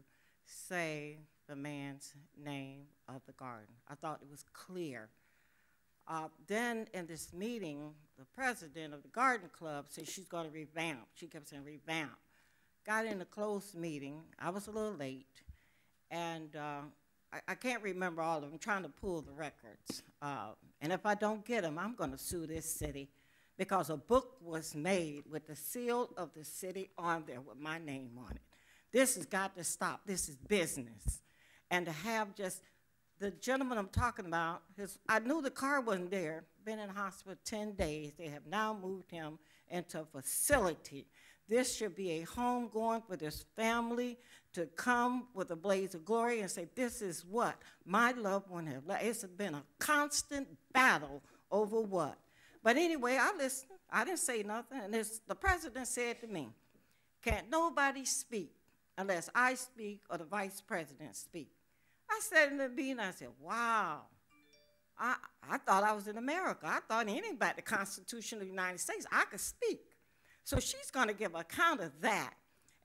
say the man's name of the garden. I thought it was clear. Then in this meeting, the president of the garden club said she's going to revamp. She kept saying revamp. Got in a closed meeting. I was a little late, and I can't remember all of them. I'm trying to pull the records. And if I don't get them, I'm going to sue this city because a book was made with the seal of the city on there with my name on it. This has got to stop. This is business. And to have just the gentleman I'm talking about, I knew the car wasn't there, been in the hospital 10 days. They have now moved him into a facility. This should be a home going for this family to come with a blaze of glory and say, this is what my loved one has. It's been a constant battle over what. But anyway, I listened. I didn't say nothing. And the president said to me, can't nobody speak unless I speak or the vice president speak. I said in the meeting, I said, wow. I thought I was in America. I thought anything about the Constitution of the United States, I could speak. So she's going to give account of that.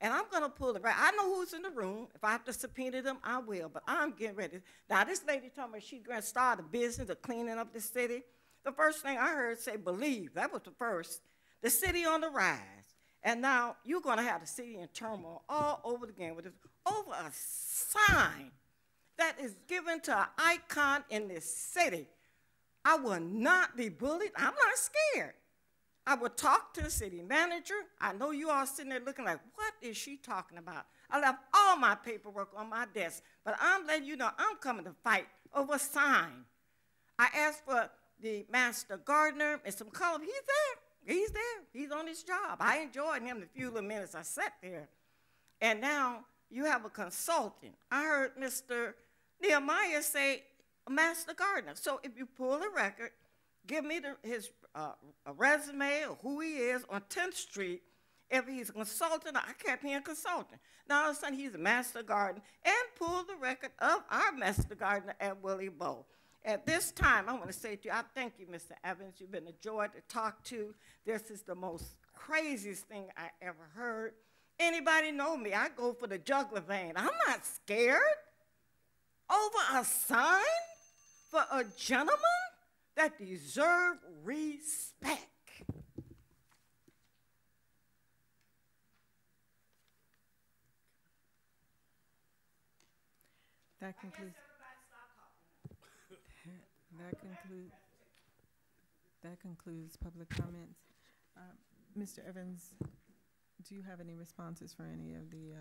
And I'm going to pull the right. I know who's in the room. If I have to subpoena them, I will. But I'm getting ready. Now, this lady told me she's going to start a business of cleaning up the city. The first thing I heard say, believe. That was the first. The city on the rise. And now you're going to have the city in turmoil all over again with this, over a sign that is given to an icon in this city. I will not be bullied. I'm not scared. I would talk to the city manager. I know you all sitting there looking like, what is she talking about? I left all my paperwork on my desk, but I'm letting you know I'm coming to fight over a sign. I asked for the master gardener and some color. He's there. He's there. He's on his job. I enjoyed him the few little minutes I sat there. And now you have a consultant. I heard Mr. Nehemiah say master gardener. So if you pull the record, give me his a resume or who he is on 10th Street. If he's a consultant, I kept him a consultant. Now all of a sudden he's a master gardener, and pull the record of our master gardener at Willie Bowe. At this time, I want to say to you, I thank you, Mr. Evans. You've been a joy to talk to. This is the most craziest thing I ever heard. Anybody know me? I go for the jugular vein. I'm not scared. Over a sign for a gentleman that deserve respect. That concludes. That concludes public comments. Mr. Evans, do you have any responses for any of the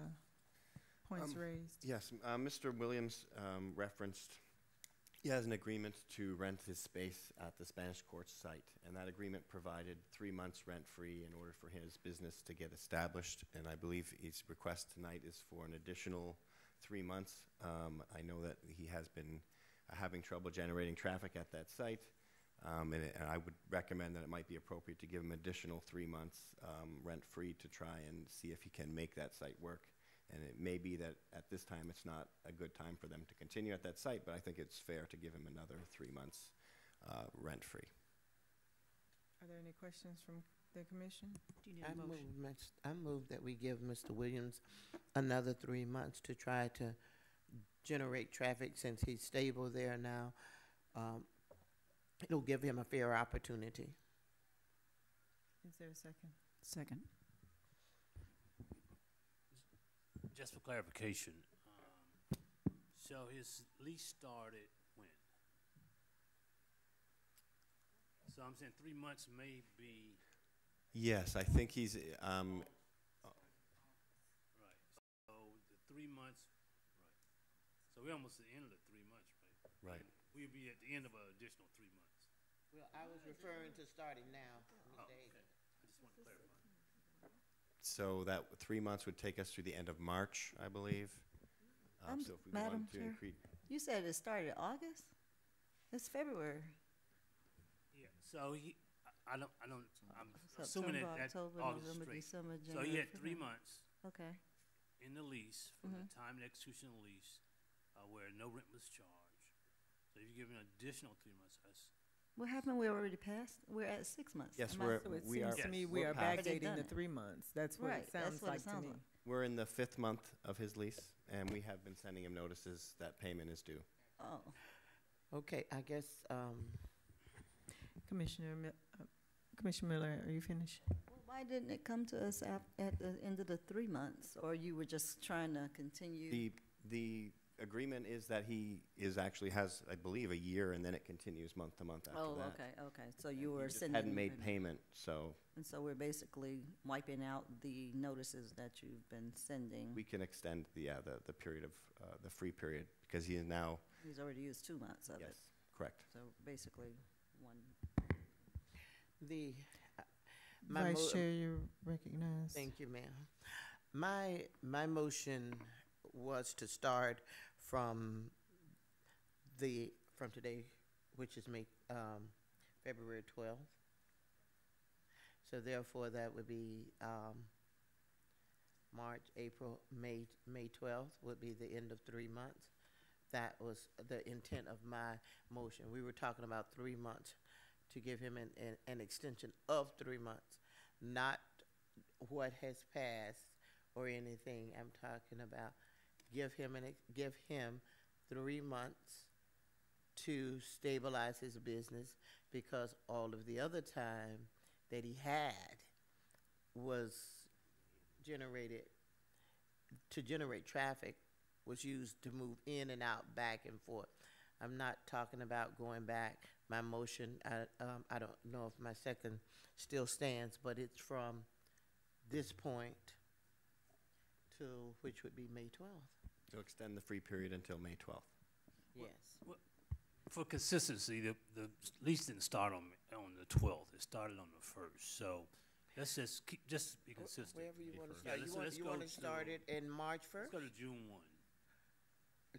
points raised? Yes, Mr. Williams referenced he has an agreement to rent his space at the Spanish Court site, and that agreement provided 3 months rent-free in order for his business to get established, and I believe his request tonight is for an additional 3 months. I know that he has been having trouble generating traffic at that site, and I would recommend that it might be appropriate to give him additional 3 months rent-free to try and see if he can make that site work. And it may be that at this time it's not a good time for them to continue at that site, but I think it's fair to give him another 3 months rent-free. Are there any questions from the commission? Do you need a motion? I move that we give Mr. Williams another 3 months to try to generate traffic since he's stable there now. It'll give him a fair opportunity. Is there a second? Second. Just for clarification, so his lease started when? So I'm saying 3 months may be. Yes, I think he's. Right. So the 3 months. Right. So we're almost at the end of the 3 months, right? Right. We'll be at the end of an additional 3 months. Well, I was referring to starting now. Oh, okay. I just want to clarify. So that 3 months would take us through the end of March, I believe. So if we Madam wanted to Chair, increase. you said it started August? It's February. Yeah. So I'm assuming that's October, August November, straight. December, So he January, had 3 February. months Okay. in the lease from the time of the execution of the lease where no rent was charged. So if you give an additional 3 months, that's, What happened? We already passed. We're at 6 months. Yes, Am I- we're, So it we seems are. to me we we're are past- Already backdating done the it. 3 months. That's what Right, it that's sounds what it like to sounds me. like. We're in the 5th month of his lease, and we have been sending him notices that payment is due. Oh, Okay, I guess, Commissioner Miller, are you finished? well, why didn't it come to us at the end of the 3 months? Or you were just trying to continue? The agreement is that he actually has, I believe, a year, and then it continues month to month after Oh, that. okay. So And you he were just sending. hadn't made payment, so And so we're basically wiping out the notices that you've been sending. we can extend the period of, the free period, because he is now, He's already used 2 months of it. yes, correct. So basically, one. the, my Vice mo- Chair, you're recognized. Thank you, ma'am. My motion was to start from today, which is February 12th. So therefore, that would be, March, April, May 12th would be the end of 3 months. That was the intent of my motion. We were talking about 3 months to give him an extension of 3 months, not what has passed or anything. I'm talking about give him 3 months to stabilize his business, because all of the other time that he had was to generate traffic, was used to move in and out, back and forth. I'm not talking about going back. My motion, I don't know if my second still stands, but it's from this point to, which would be May 12th. To extend the free period until May 12th. Yes. for consistency, the lease didn't start on the 12th. It started on the 1st. So let's just be consistent. Wherever you want to Yeah, start. let's You go want to to- start it in March Let's 1st? go to June 1.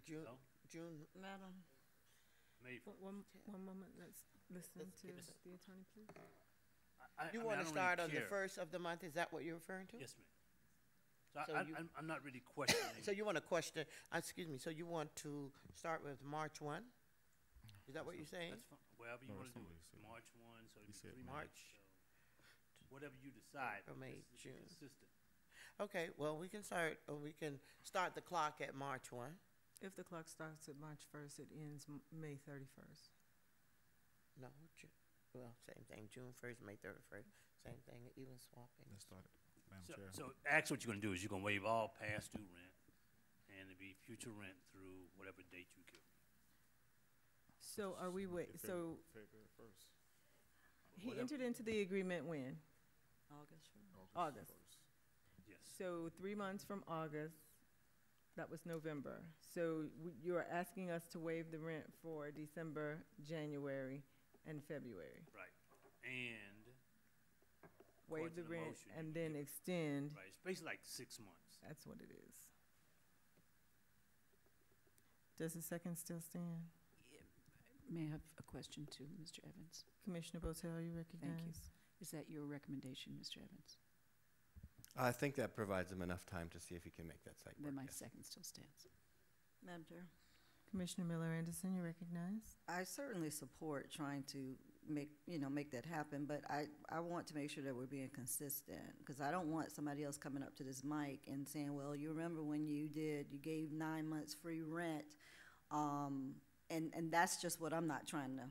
June, No? June, Madam, May. One moment, let's listen Let's to get this- the attorney, please. you want to start on the 1st of the month, is that what you're referring to? Yes, ma'am. So So I'm not really questioning. So you want to question, excuse me, so you want to start with March 1? Is that what you're saying? That's fine. Wherever you No, want to that's do not what he it. said. March 1, so He it'd be said 3 March. months. So whatever you decide. Or May, let's be June. consistent. Okay, well, we can start the clock at March 1. If the clock starts at March 1st, it ends May 31st. No, same thing, June 1st, May 31st, same thing, even swapping. Let's start it, Madam So, Chair. so actually what you're going to do is you're going to waive all past due rent, and it'll be future rent through whatever date you give. So are we, so February 1st. he Whatever. entered into the agreement when? August 1st. August. 1st. Yes. So 3 months from August, that was November. So you're asking us to waive the rent for December, January, and February. Right. And Waive According the to the rent motion, and you then give- extend. right, it's basically like 6 months. That's what it is. Does the second still stand? May I have a question to Mr. Evans? Commissioner Botel, you Thank you. recognize? Is that your recommendation, Mr. Evans? I think that provides him enough time to see if he can make that site work. Then my yes. second still stands. Madam Chair, Commissioner Miller Anderson, you recognize? I certainly support trying to make that happen, but I want to make sure that we're being consistent, because I don't want somebody else coming up to this mic and saying, well, you remember when you gave 9 months free rent, and that's just what I'm not trying to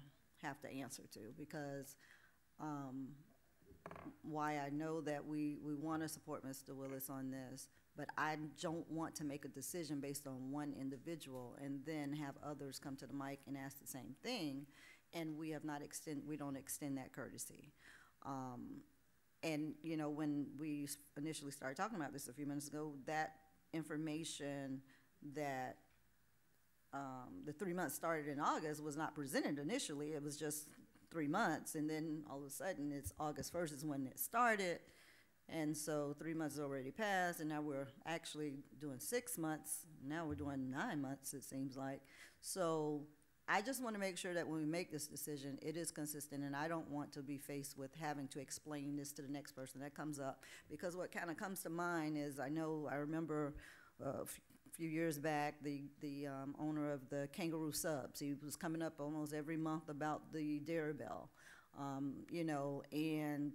have to answer to, because why I know that we want to support Mr. Willis on this, but I don't want to make a decision based on one individual and then have others come to the mic and ask the same thing, and we don't extend that courtesy. And when we initially started talking about this a few minutes ago, that information that the 3 months started in August was not presented initially. It was just 3 months, and then all of a sudden it's August 1st is when it started, and so 3 months has already passed, and now we're actually doing 6 months. Now we're doing 9 months, it seems like. So I just want to make sure that when we make this decision, it is consistent, and I don't want to be faced with having to explain this to the next person that comes up, because what kind of comes to mind is I remember a few years back, the owner of the Kangaroo Subs. He was coming up almost every month about the Dairy Bell, you know, and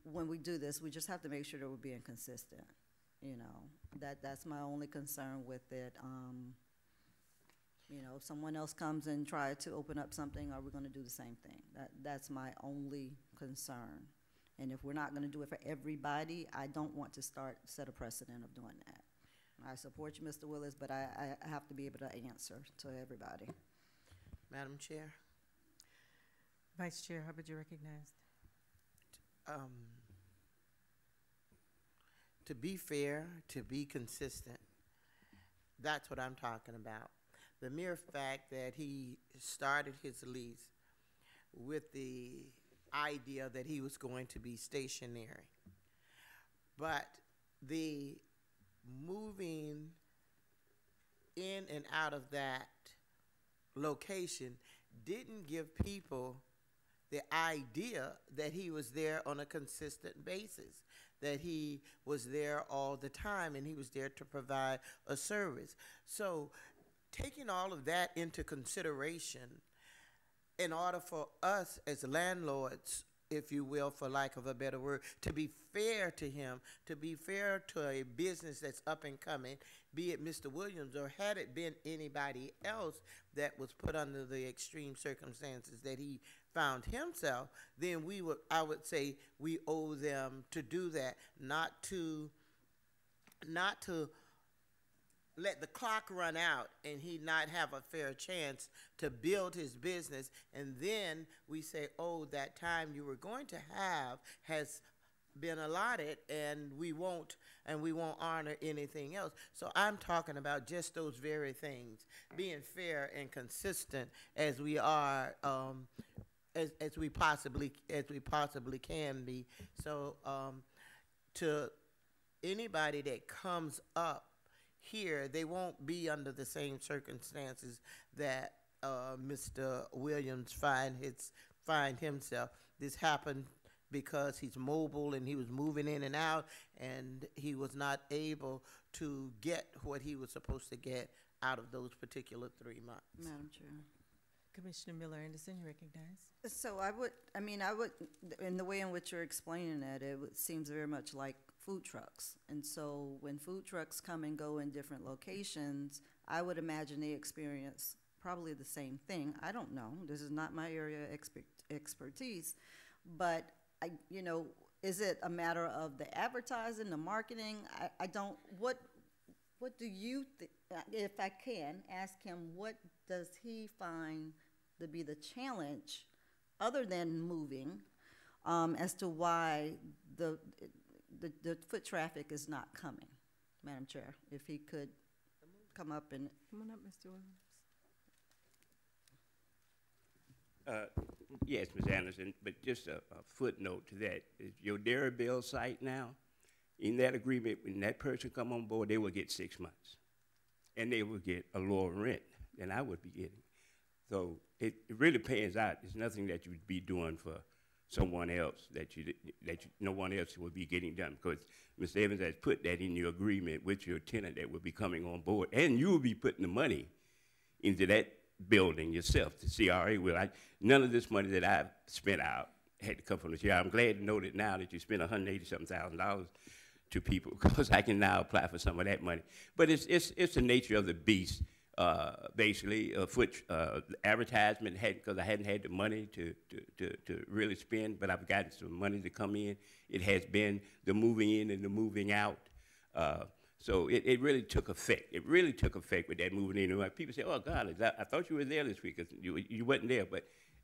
when we do this, we just have to make sure that we're being consistent, you know. That's my only concern with it. You know, if someone else comes and tries to open up something, are we going to do the same thing? That's my only concern. And if we're not going to do it for everybody, I don't want to set a precedent of doing that. I support you, Mr. Willis, but I have to be able to answer to everybody. Madam Chair? Vice Chair Hubbard, you're recognized. To be fair, to be consistent, that's what I'm talking about. The mere fact that he started his lease with the idea that he was going to be stationary, but the moving in and out of that location didn't give people the idea that he was there on a consistent basis, that he was there all the time and he was there to provide a service. So taking all of that into consideration, in order for us as landlords, if you will, for lack of a better word, to be fair to him, to be fair to a business that's up and coming, be it Mr. Williams or had it been anybody else that was put under the extreme circumstances that he found himself, then I would say we owe them to do that, not to let the clock run out and he not have a fair chance to build his business, and then we say, oh, that time you were going to have has been allotted and we won't honor anything else. So I'm talking about just those very things, being fair and consistent as we are, as we possibly can be. So to anybody that comes up here, they won't be under the same circumstances that Mr. Williams find himself. This happened because he's mobile and he was moving in and out, and he was not able to get what he was supposed to get out of those particular 3 months. Madam Chair. Commissioner Miller Anderson, you recognize. So I would, in the way in which you're explaining that, seems very much like food trucks. And so when food trucks come and go in different locations, I would imagine they experience probably the same thing. I don't know. This is not my area of expertise. But, is it a matter of the advertising, the marketing? What do you think, if I can ask him, what does he find to be the challenge, other than moving, as to why the foot traffic is not coming? Madam Chair, if he could come up and. Come on up, Mr. Williams. Yes, Ms. Anderson, but just a footnote to that. Is your Dairy Bell site now, in that agreement, when that person come on board, they will get 6 months. And they will get a lower rent than I would be getting. So it really pans out. It's nothing that you would be doing for someone else that no one else would be getting done, because Mr. Evans has put that in your agreement with your tenant that will be coming on board, and you will be putting the money into that building yourself. The CRA will. None of this money that I've spent out had to come from the CRA. I'm glad to know that now that you spent $180,000 to people, because I can now apply for some of that money. But it's the nature of the beast. Basically, advertisement because I hadn't had the money to really spend, but I've gotten some money to come in. It has been the moving in and the moving out. So it really took effect. It really took effect with that moving in. And people say, oh, God, I thought you were there this week, because you wasn't there.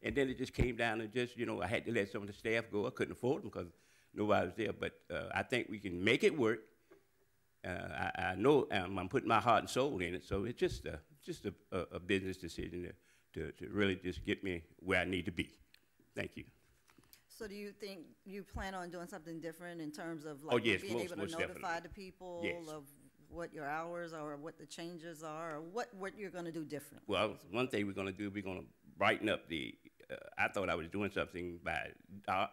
And then it just came down and just, I had to let some of the staff go. I couldn't afford them because nobody was there. But I think we can make it work. I know I'm putting my heart and soul in it, so it's just a business decision to really just get me where I need to be. Thank you. So do you think you plan on doing something different in terms of yes, being able to notify definitely. the people Yes. of what your hours are, or what the changes are, or what you're going to do different? Well, one thing we're going to do, we're going to brighten up the, I thought I was doing something by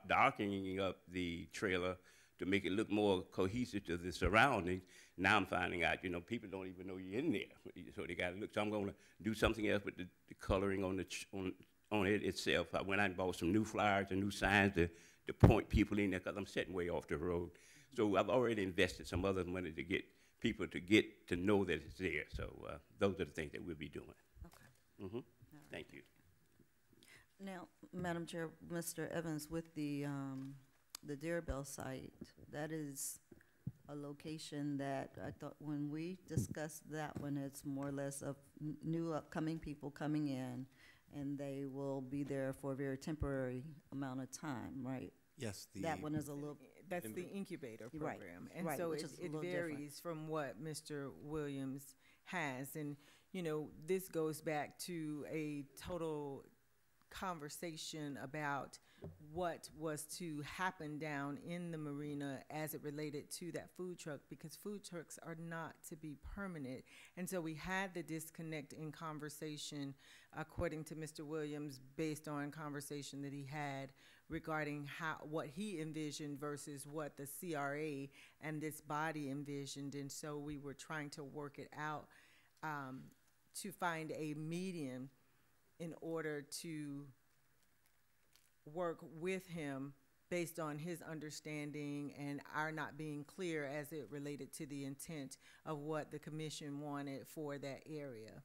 darkening up the trailer to make it look more cohesive to the surroundings. now I'm finding out, people don't even know you're in there. So they got to look. So I'm going to do something else with the coloring on on it itself. I went out and bought some new flyers and new signs to point people in there because I'm sitting way off the road. So I've already invested some other money to get people to know that it's there. So those are the things that we'll be doing. Okay. Mm-hmm. All right. Thank you. Now, Madam Chair, Mr. Evans, with the Deerbell site, that is a location that I thought when we discussed that one, it's more or less of new upcoming people coming in, and they will be there for a very temporary amount of time, right? Yes, That one is a little, That's the incubator Right, program. And right, so which it is a it little different. varies from what Mr. Williams has. And, this goes back to a total conversation about what was to happen down in the marina as it related to that food truck, because food trucks are not to be permanent. And so we had the disconnect in conversation, according to Mr. Williams, based on conversation that he had regarding what he envisioned versus what the CRA and this body envisioned. And so we were trying to work it out to find a median in order to work with him based on his understanding and our not being clear as it related to the intent of what the commission wanted for that area.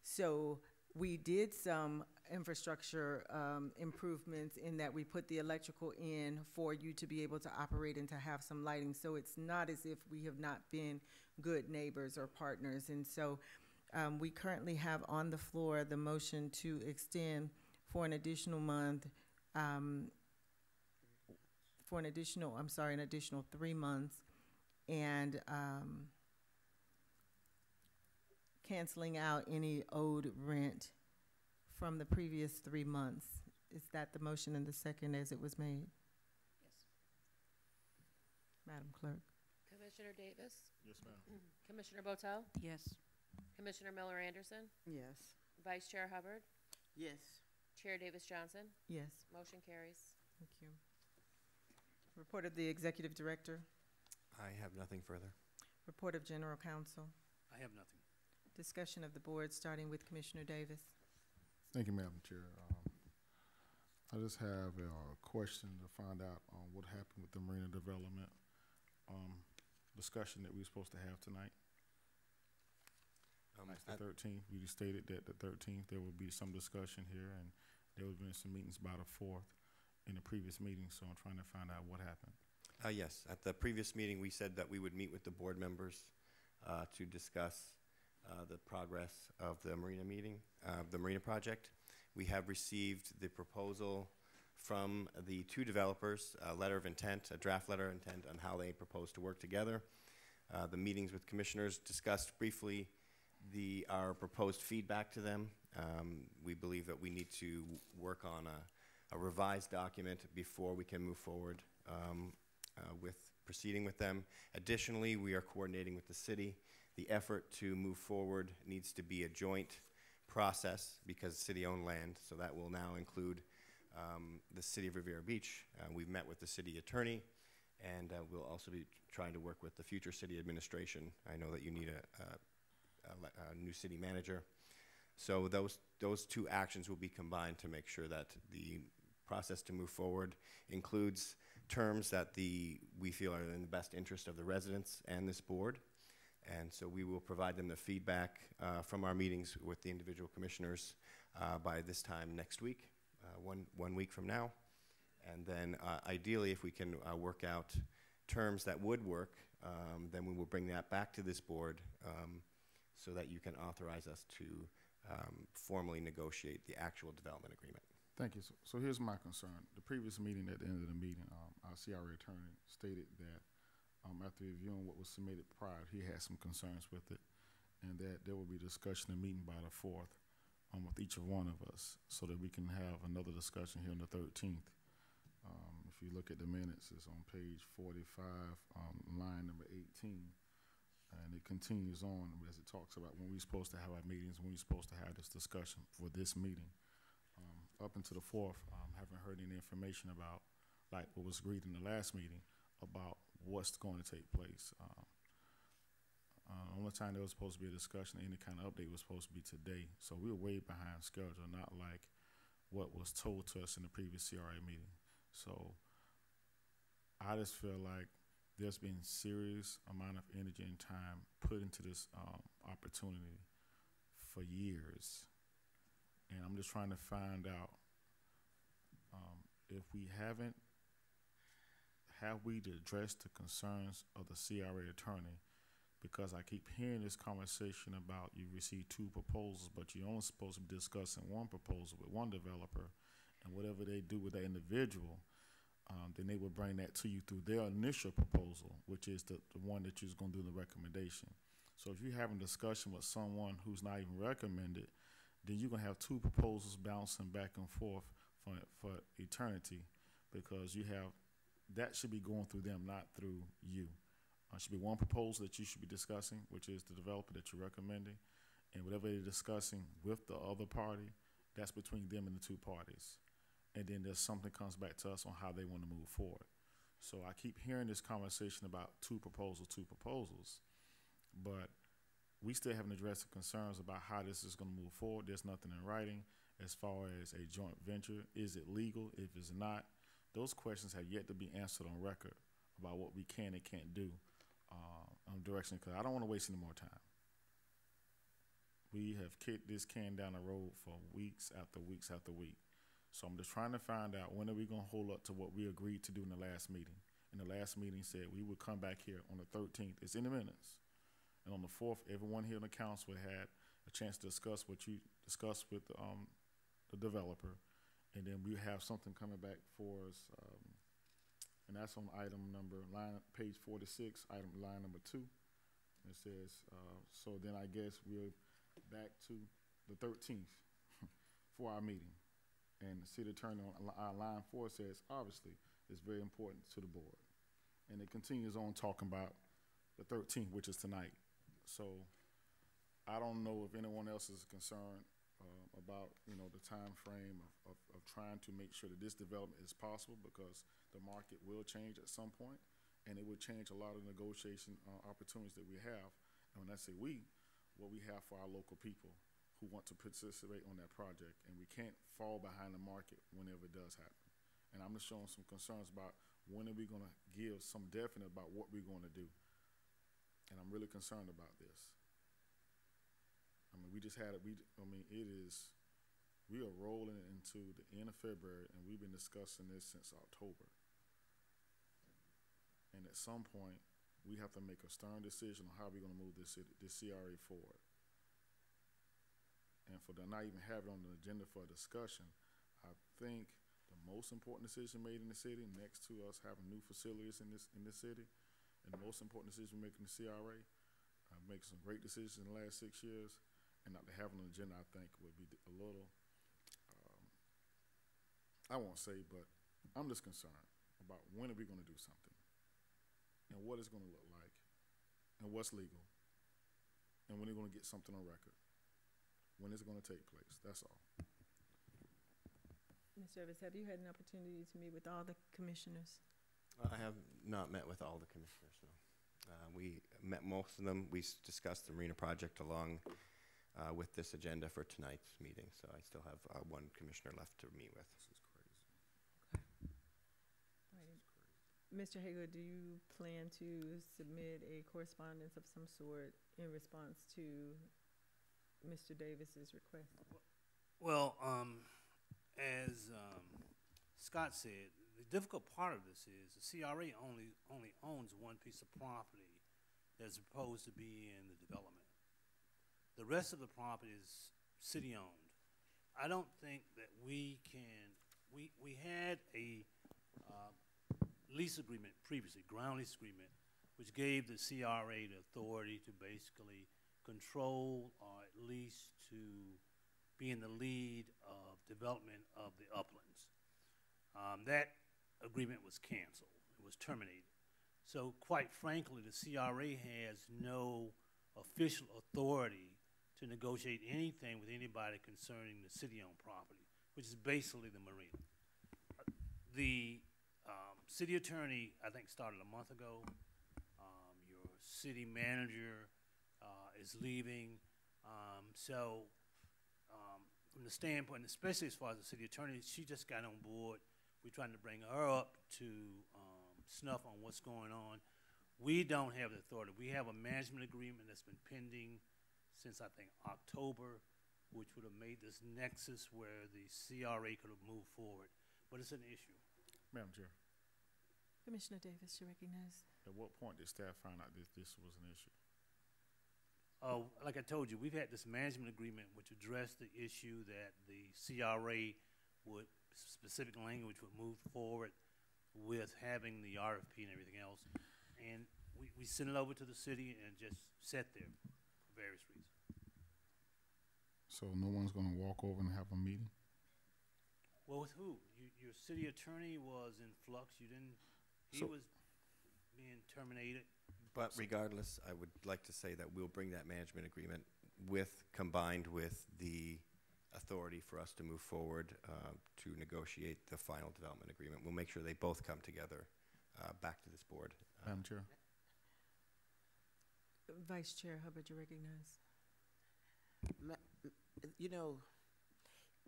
So we did some infrastructure improvements in that we put the electrical in for you to be able to operate and to have some lighting. So it's not as if we have not been good neighbors or partners. And so we currently have on the floor the motion to extend for an additional month, an additional 3 months, and canceling out any owed rent from the previous 3 months. Is that the motion in the second as it was made? Yes. Madam Clerk? Commissioner Davis? Yes, ma'am. Commissioner Botel? Yes. Commissioner Miller Anderson? yes. Vice Chair Hubbard? Yes. Chair Davis Johnson? Yes. Motion carries. Thank you. Report of the Executive Director. I have nothing further. Report of General Counsel. I have nothing. Discussion of the board, starting with Commissioner Davis. Thank you, Madam Chair. I just have a question to find out what happened with the marina development discussion that we were supposed to have tonight. It's the 13th. We just stated that the 13th there will be some discussion here, and there have been some meetings by the 4th in the previous meeting, so I'm trying to find out what happened. Yes, at the previous meeting, we said that we would meet with the board members to discuss the progress of the marina meeting, the marina project. We have received the proposal from the two developers, a letter of intent, a draft letter of intent on how they propose to work together. The meetings with commissioners discussed briefly our proposed feedback to them. We believe that we need to work on a revised document before we can move forward with proceeding with them. Additionally, we are coordinating with the city. The effort to move forward needs to be a joint process because city-owned land, so that will now include the city of Riviera Beach. We've met with the city attorney, and we'll also be trying to work with the future city administration. I know that you need a new city manager. So those two actions will be combined to make sure that the process to move forward includes terms that we feel are in the best interest of the residents and this board. And so we will provide them the feedback from our meetings with the individual commissioners by this time next week, one week from now. And then ideally, if we can work out terms that would work, then we will bring that back to this board so that you can authorize us to formally negotiate the actual development agreement. Thank you. So here's my concern. The previous meeting, at the end of the meeting, our CRA attorney stated that after reviewing what was submitted prior, he had some concerns with it, and that there will be discussion and meeting by the 4th with each of one of us so that we can have another discussion here on the 13th. If you look at the minutes, it's on page 45, line number 18, and it continues on as it talks about when we're supposed to have our meetings, when we're supposed to have this discussion for this meeting. Up until the 4th, haven't heard any information about, like what was agreed in the last meeting, about what's going to take place. Only time there was supposed to be a discussion, any kind of update was supposed to be today. So we were way behind schedule, not like what was told to us in the previous CRA meeting. So I just feel like there's been serious amount of energy and time put into this opportunity for years. And I'm just trying to find out if we haven't, have we addressed the concerns of the CRA attorney? Because I keep hearing this conversation about you received 2 proposals, but you're only supposed to be discussing 1 proposal with 1 developer, and whatever they do with that individual, then they will bring that to you through their initial proposal, which is the one that you're going to do the recommendation. So if you're having a discussion with someone who's not even recommended, then you're going to have 2 proposals bouncing back and forth for eternity, because you have, that should be going through them, not through you. Should be 1 proposal that you should be discussing, which is the developer that you're recommending, and whatever they're discussing with the other party, that's between them and the 2 parties. And then there's something comes back to us on how they want to move forward. So I keep hearing this conversation about 2 proposals, but we still haven't addressed the concerns about how this is going to move forward. There's nothing in writing as far as a joint venture. Is it legal? If it's not, those questions have yet to be answered on record about what we can and can't do on direction, because I don't want to waste any more time. We have kicked this can down the road for weeks after weeks after week. So I'm just trying to find out, when are we going to hold up to what we agreed to do in the last meeting? And the last meeting said we would come back here on the 13th. It's in the minutes. And on the 4th, everyone here in the council had a chance to discuss what you discussed with the developer. And then we have something coming back for us, and that's on item number, page 46, line number 2. It says, so then I guess we're back to the 13th for our meeting. And the city attorney on line 4 says, obviously, it's very important to the board. And it continues on talking about the 13th, which is tonight. So I don't know if anyone else is concerned about, you know, the time frame of trying to make sure that this development is possible, because the market will change at some point, and it will change a lot of negotiation opportunities that we have. And when I say we, what we have for our local people who want to participate on that project, and we can't fall behind the market whenever it does happen. And I'm just showing some concerns about when are we going to give some definite about what we're going to do. And I'm really concerned about this. I mean, we just had it, we are rolling into the end of February, and we've been discussing this since October. And at some point, we have to make a stern decision on how we're going to move this CRA forward. And for the not even have it on the agenda for a discussion, I think the most important decision made in the city, next to us having new facilities in this city, and the most important decision we make in the CRA, making some great decisions in the last 6 years, and not to have it on the agenda, I think would be a little, I won't say, but I'm just concerned about when are we going to do something, and what it's going to look like, and what's legal, and when they're going to get something on record, when it's going to take place. That's all. Mr. Evans, have you had an opportunity to meet with all the commissioners? I have not met with all the commissioners, no. We met most of them. We discussed the marina project along with this agenda for tonight's meeting, so I still have 1 commissioner left to meet with. This is crazy. Mr. Hager, do you plan to submit a correspondence of some sort in response to Mr. Davis's request? Well, as Scott said, the difficult part of this is the CRA only owns 1 piece of property that's supposed to be in the development. The rest of the property is city-owned. I don't think that we can, we had a lease agreement previously, ground lease agreement, which gave the CRA the authority to basically control or at least to be in the lead of development of the uplands. That agreement was canceled. It was terminated. So quite frankly, the CRA has no official authority to negotiate anything with anybody concerning the city-owned property, which is basically the marina. The city attorney, I think, started a month ago. Your city manager is leaving. From the standpoint, especially as far as the city attorney, she just got on board. We're trying to bring her up to snuff on what's going on. We don't have the authority. We have a management agreement that's been pending since, I think, October, which would have made this nexus where the CRA could have moved forward. But it's an issue. Madam Chair, Commissioner Davis, you recognize. at what point did staff find out that this was an issue? Like I told you, we've had this management agreement which addressed the issue that the CRA would, specific language would move forward with having the RFP and everything else. And we sent it over to the city and just sat there for various reasons. So no one's gonna walk over and have a meeting? Well, with who? Your city attorney was in flux. He was being terminated. But regardless, I would like to say that we'll bring that management agreement combined with the authority for us to move forward to negotiate the final development agreement. We'll make sure they both come together back to this board. Madam Chair? Vice Chair Hubbard, you recognize. You know,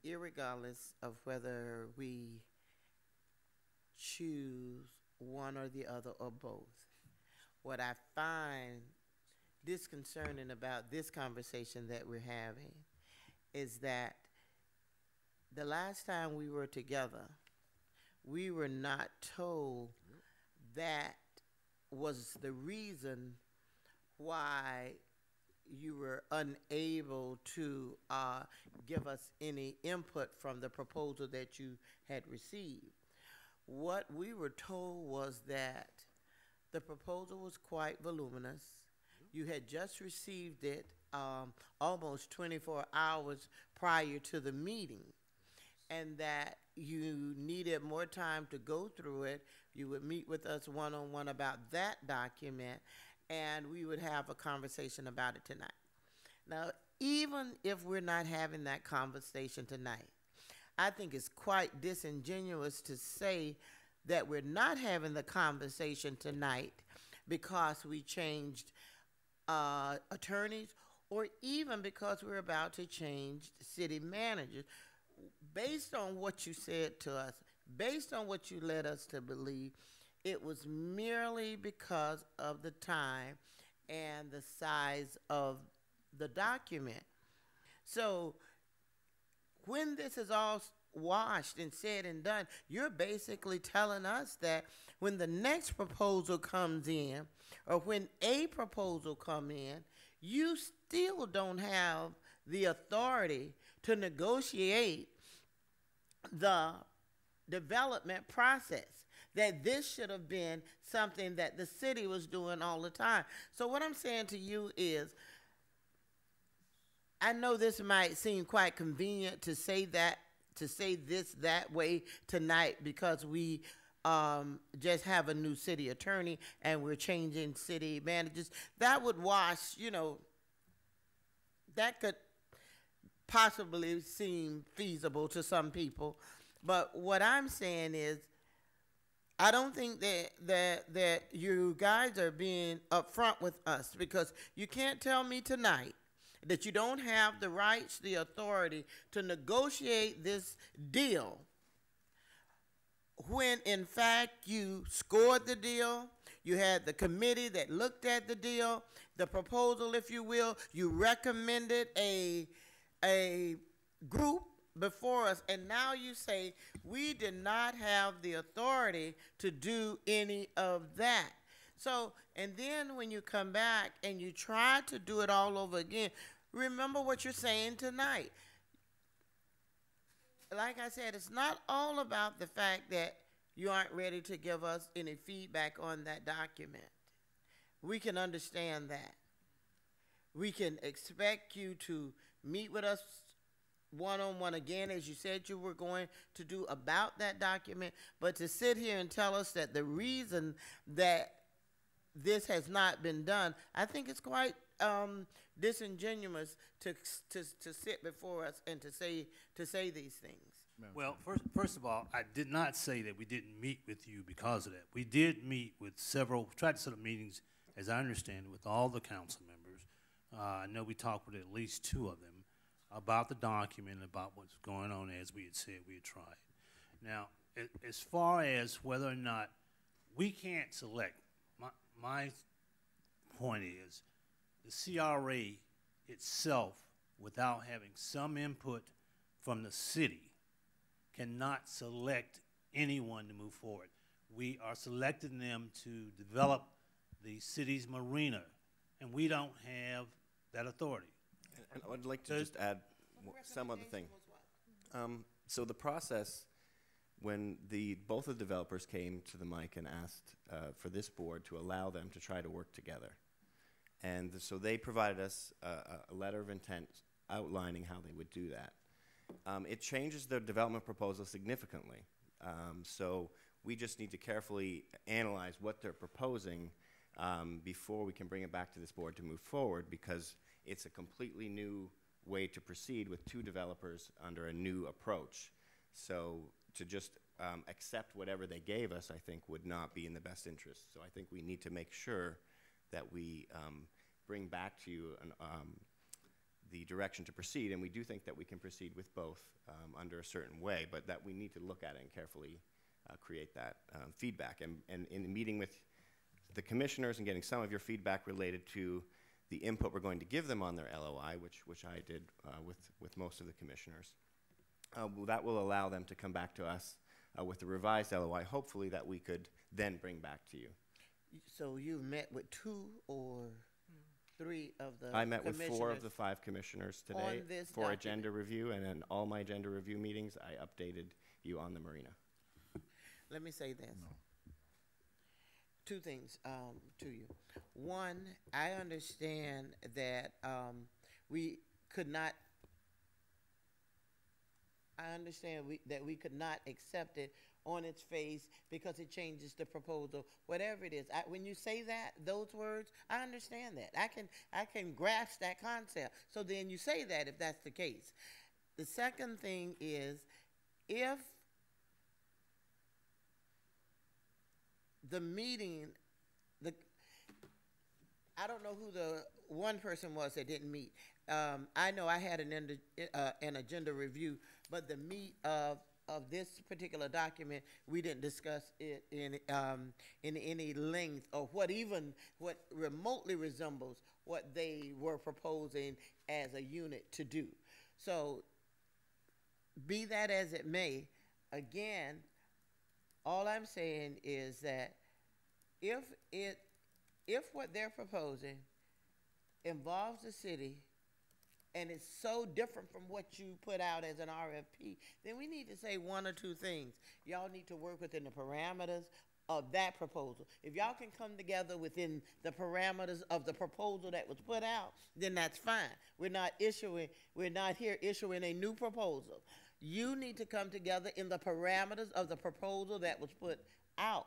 irregardless of whether we choose one or the other or both, what I find disconcerting about this conversation that we're having is that the last time we were together, we were not told that was the reason why you were unable to give us any input from the proposal that you had received. What we were told was that the proposal was quite voluminous. You had just received it almost 24 hours prior to the meeting, and that you needed more time to go through it. You would meet with us one-on-one about that document, and we would have a conversation about it tonight. Now, even if we're not having that conversation tonight, I think it's quite disingenuous to say that we're not having the conversation tonight because we changed attorneys, or even because we're about to change city managers. Based on what you said to us, based on what you led us to believe, it was merely because of the time and the size of the document. So when this is all washed and said and done, you're basically telling us that when the next proposal comes in, or when a proposal come in, you still don't have the authority to negotiate the development process, that this should have been something that the city was doing all the time. So what I'm saying to you is, I know this might seem quite convenient to say this that way tonight because we just have a new city attorney and we're changing city managers. That would wash, that could possibly seem feasible to some people. But what I'm saying is, I don't think that you guys are being upfront with us, because you can't tell me tonight that you don't have the rights, the authority to negotiate this deal when in fact you scored the deal, you had the committee that looked at the deal, the proposal, if you will, you recommended a group before us, and now you say we did not have the authority to do any of that. So, and then when you come back and you try to do it all over again, remember what you're saying tonight. Like I said, it's not all about the fact that you aren't ready to give us any feedback on that document. We can understand that. We can expect you to meet with us one-on-one again, as you said you were going to do about that document, but to sit here and tell us that the reason that this has not been done, I think it's quite disingenuous to sit before us and to say these things. Well, first of all, I did not say that we didn't meet with you because of that. We did meet with tried to set up meetings, as I understand it, with all the council members. I know we talked with at least 2 of them about the document, about what's going on, as we had said we had tried. Now, as far as whether or not we can't select, my point is the CRA itself, without having some input from the city, cannot select anyone to move forward. We are selecting them to develop the city's marina, and we don't have that authority. And I would like to just add some other thing. So the process, when both of the developers came to the mic and asked for this board to allow them to try to work together. And so they provided us a letter of intent outlining how they would do that. It changes their development proposal significantly. So we just need to carefully analyze what they're proposing before we can bring it back to this board to move forward, because it's a completely new way to proceed with 2 developers under a new approach. So to just accept whatever they gave us, I think, would not be in the best interest. So I think we need to make sure that we bring back to you the direction to proceed, and we do think that we can proceed with both under a certain way, but that we need to look at it and carefully create that feedback. And in meeting with the commissioners and getting some of your feedback related to the input we're going to give them on their LOI, which I did with most of the commissioners, that will allow them to come back to us with a revised LOI, hopefully that we could then bring back to you. So you've met with 2 or 3 of the I met with 4 of the 5 commissioners today for agenda review, and in all my agenda review meetings, I updated you on the marina. Let me say this. 2 things to you. One, I understand that we could not. I understand that we could not accept it on its face because it changes the proposal, whatever it is. When you say that, those words, I understand that. I can grasp that concept. So then you say that if that's the case. The second thing is, if the meeting, I don't know who the one person was that didn't meet. I know I had an agenda review, but the meat of this particular document, we didn't discuss it in any length or what remotely resembles what they were proposing as a unit to do. So be that as it may, again, all I'm saying is that if what they're proposing involves the city and it's so different from what you put out as an RFP, then we need to say 1 or 2 things. Y'all need to work within the parameters of that proposal. If y'all can come together within the parameters of the proposal that was put out, then that's fine. We're not here issuing a new proposal. You need to come together in the parameters of the proposal that was put out.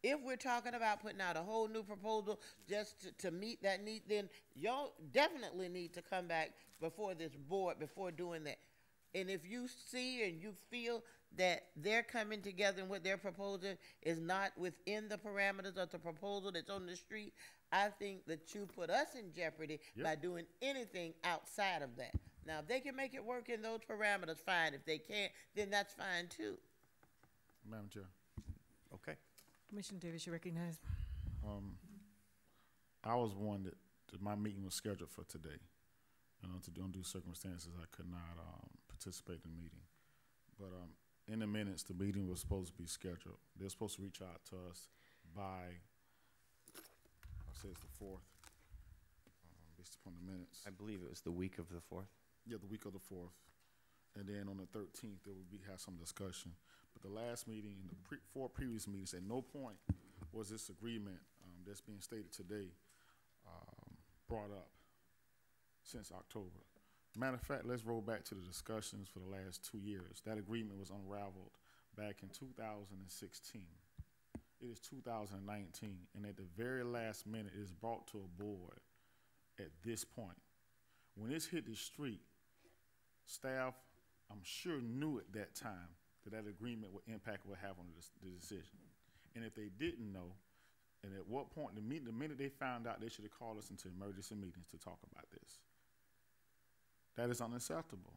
If we're talking about putting out a whole new proposal just to meet that need, then y'all definitely need to come back before this board before doing that. And if you see and you feel that they're coming together and what they're proposing is not within the parameters of the proposal that's on the street, I think that you put us in jeopardy by doing anything outside of that. Now, if they can make it work in those parameters, fine. If they can't, then that's fine too. Madam Chair. Okay. Commissioner Davis, you recognize. I was one that my meeting was scheduled for today. To undue circumstances, I could not participate in the meeting. But in the minutes, the meeting was supposed to be scheduled. They're supposed to reach out to us by, I'll say it's the 4th, based upon the minutes. I believe it was the week of the 4th. Yeah, the week of the 4th. And then on the 13th, there would have some discussion. But the last meeting and the 4 previous meetings, at no point was this agreement that's being stated today brought up since October. Matter of fact, let's roll back to the discussions for the last 2 years. That agreement was unraveled back in 2016. It is 2019, and at the very last minute, it is brought to a board at this point. When it's hit the street, staff, I'm sure, knew at that time that agreement would impact what would have on the decision. And if they didn't know, And at what point, the minute they found out, they should have called us into emergency meetings to talk about this. That is unacceptable.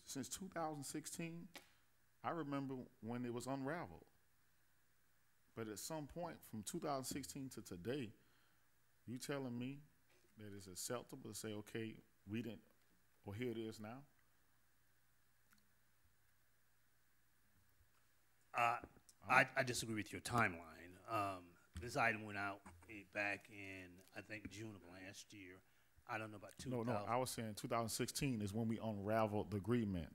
Since 2016, I remember when it was unraveled. But at some point from 2016 to today, you telling me that it's acceptable to say, okay, we didn't, or here it is now? I disagree with your timeline. This item went out back in, I think, June of last year. I don't know about 2000. No, I was saying 2016 is when we unraveled the agreement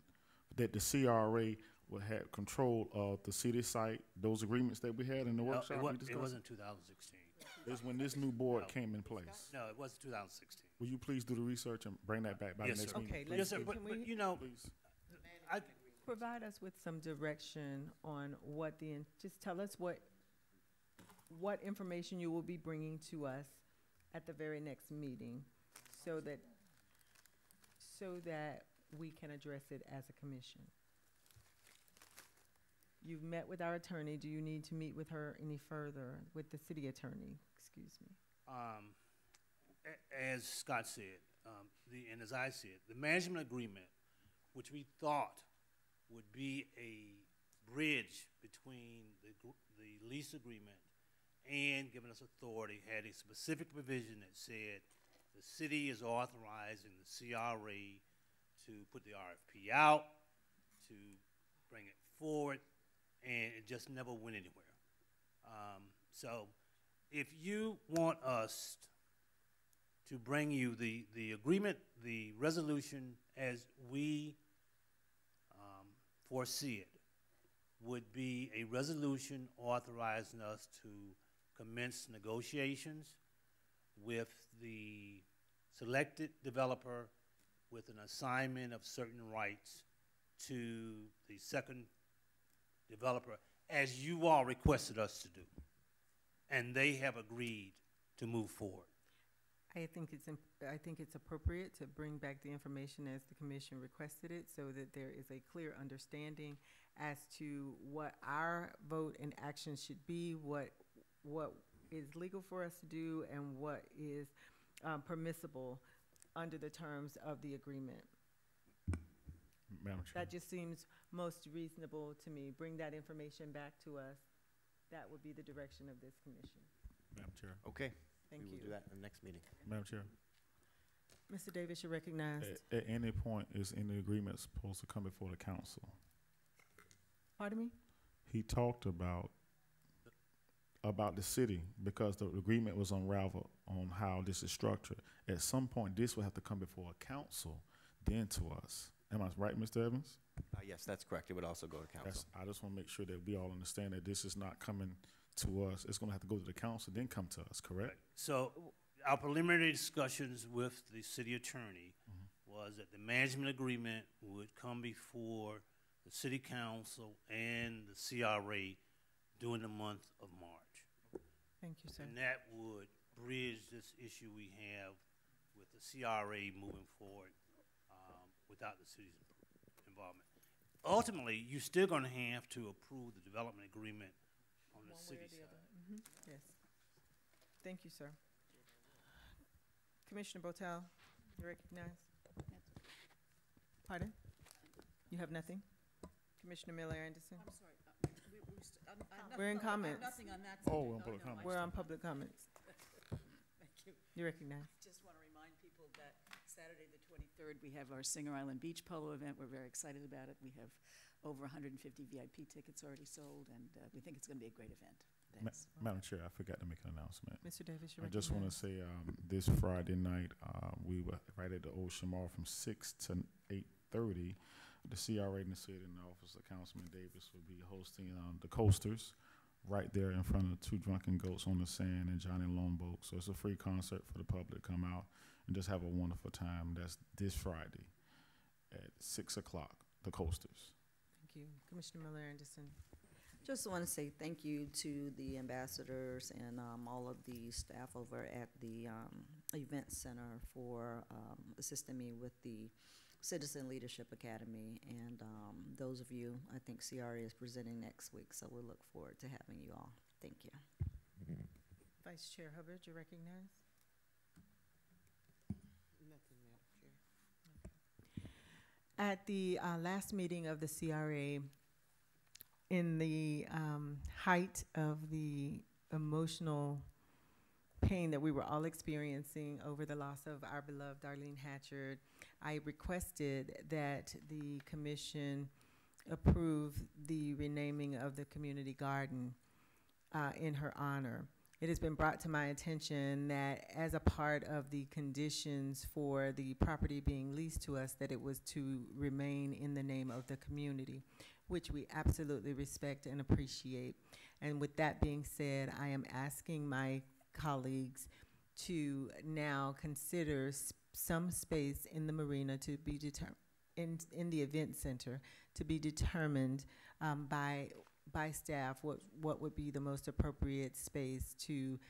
that the CRA would have control of the city site, those agreements that we had in the workshop. It wasn't 2016. It's when this new board came in place. No, it wasn't 2016. Will you please do the research and bring that back by Yes, the next sir. meeting? Okay, please? Yes, sir, but Can we- you know, Please. Provide us with some direction on what just tell us what information you will be bringing to us at the very next meeting so that we can address it as a commission. You've met with our attorney. Do you need to meet with her any further, with the city attorney? Excuse me. as Scott said, and as I said, the management agreement, which we thought would be a bridge between the lease agreement and giving us authority, had a specific provision that said the city is authorizing the CRA to put the RFP out, to bring it forward, and it just never went anywhere. So if you want us to bring you the agreement, the resolution as we foresee it, would be a resolution authorizing us to commence negotiations with the selected developer with an assignment of certain rights to the second developer, as you all requested us to do. And they have agreed to move forward. I think it's appropriate to bring back the information as the commission requested it so that there is a clear understanding as to what our vote and action should be, what is legal for us to do, and what is permissible under the terms of the agreement. Madam Chair. That just seems most reasonable to me. Bring that information back to us. That would be the direction of this commission. Madam Chair. Okay. Thank We will you. do that in the next meeting. Madam Chair. Mr. Davis, you're recognized. At any point, is any agreement supposed to come before the council? Pardon me? He talked about the city because the agreement was unraveled on how this is structured. At some point, this will have to come before a council, then to us. Am I right, Mr. Evans? Yes, that's correct. It would also go to council. I just want to make sure that we all understand that this is not coming to us. It's going to have to go to the council, then come to us, correct? So our preliminary discussions with the city attorney was that the management agreement would come before the city council and the CRA during the month of March. Thank you, sir. And that would bridge this issue we have with the CRA moving forward without the city's involvement. Ultimately, you're still going to have to approve the development agreement on the city side. Yes. Thank you, sir. Commissioner Botel, you recognize? Pardon? You have nothing? Commissioner Miller Anderson? I'm sorry. We're in comments. Nothing on that. Oh, we're on public comments. We're on public comments. Thank you. You recognize? Just want to remind people that Saturday the 23rd, we have our Singer Island Beach Polo event. We're very excited about it. We have over 150 VIP tickets already sold, and we think it's going to be a great event. Thanks. Madam Chair, I forgot to make an announcement. Mr. Davis, you I just want to say this Friday night, we were right at the Ocean Mall from 6 to 8:30. The CRA in the city and the office of Councilman Davis will be hosting the Coasters right there in front of Two Drunken Goats on the Sand and Johnny Longboat. So it's a free concert for the public to come out and just have a wonderful time. That's this Friday at 6 o'clock, the Coasters. Thank you. Commissioner Miller Anderson. Just want to say thank you to the ambassadors and all of the staff over at the event center for assisting me with the Citizen Leadership Academy. And those of you, I think CRA is presenting next week, so we'll look forward to having you all. Thank you. Vice Chair Hubbard, you recognize? Nothing, Madam Chair. At the last meeting of the CRA, in the height of the emotional pain that we were all experiencing over the loss of our beloved Darlene Hatchard, I requested that the commission approve the renaming of the community garden in her honor. It has been brought to my attention that as a part of the conditions for the property being leased to us, that it was to remain in the name of the community, which we absolutely respect and appreciate. And with that being said, I am asking my colleagues to now consider some space in the marina to be determined, in the event center, to be determined by staff what would be the most appropriate space to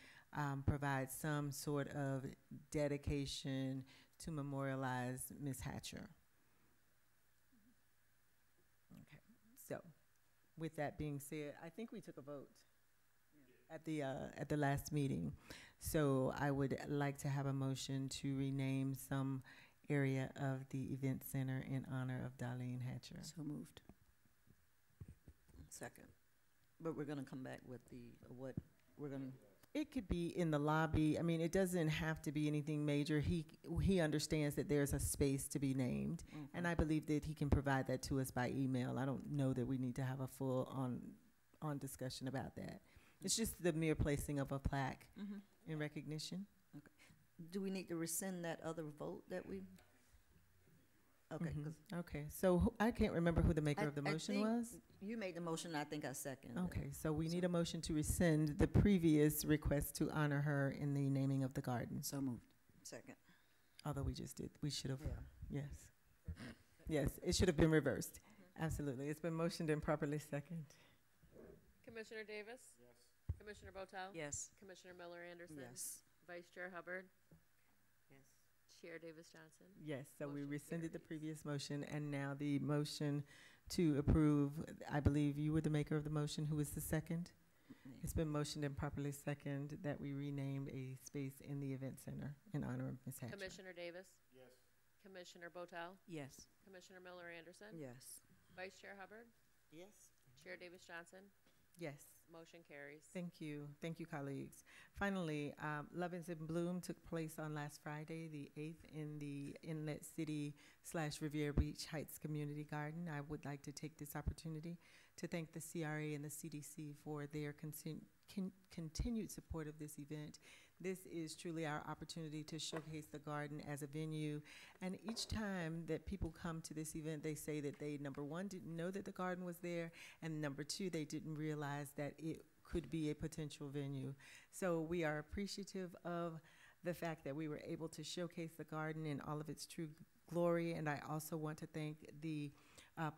provide some sort of dedication to memorialize Ms. Hatcher. Okay, so with that being said, I think we took a vote at the last meeting. So I would like to have a motion to rename some area of the event center in honor of Darlene Hatcher. So moved. Second. But we're gonna come back with what we're gonna. It could be in the lobby. I mean, it doesn't have to be anything major. He understands that there's a space to be named, and I believe that he can provide that to us by email. I don't know that we need to have a full on discussion about that. It's just the mere placing of a plaque in recognition. Okay. Do we need to rescind that other vote that we? Okay. Okay. So I can't remember who the maker of the motion was. You made the motion. I think I seconded. Okay. So we need a motion to rescind the previous request to honor her in the naming of the garden. So moved. Second. Although we just did, we should have. Yeah. Yes. Yes. It should have been reversed. Absolutely. It's been motioned and properly seconded. Commissioner Davis? Yes. Commissioner Botel? Yes. Commissioner Miller Anderson? Yes. Vice Chair Hubbard? Yes. Chair Davis Johnson? Yes, so we Motion rescinded the carries. previous motion, and now the motion to approve, I believe you were the maker of the motion. Who was the second? It's been motioned and properly seconded that we rename a space in the event center in honor of Ms. Hatcher. Commissioner Davis? Yes. Commissioner Botel? Yes. Commissioner Miller Anderson? Yes. Vice Chair Hubbard? Yes. Chair Davis Johnson? Yes. Motion carries. Thank you. Thank you, colleagues. Finally, Lovins in Bloom took place on last Friday, the 8th, in the Inlet City / Riviera Beach Heights Community Garden. I would like to take this opportunity to thank the CRA and the CDC for their continued support of this event. This is truly our opportunity to showcase the garden as a venue. And each time that people come to this event, they say that they, number one, didn't know that the garden was there, and number two, they didn't realize that it could be a potential venue. So we are appreciative of the fact that we were able to showcase the garden in all of its true glory. And I also want to thank the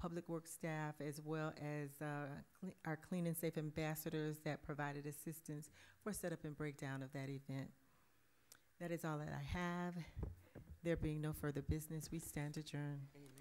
public works staff, as well as our Clean and Safe ambassadors that provided assistance for setup and breakdown of that event. That is all that I have. There being no further business, we stand adjourned. Amen.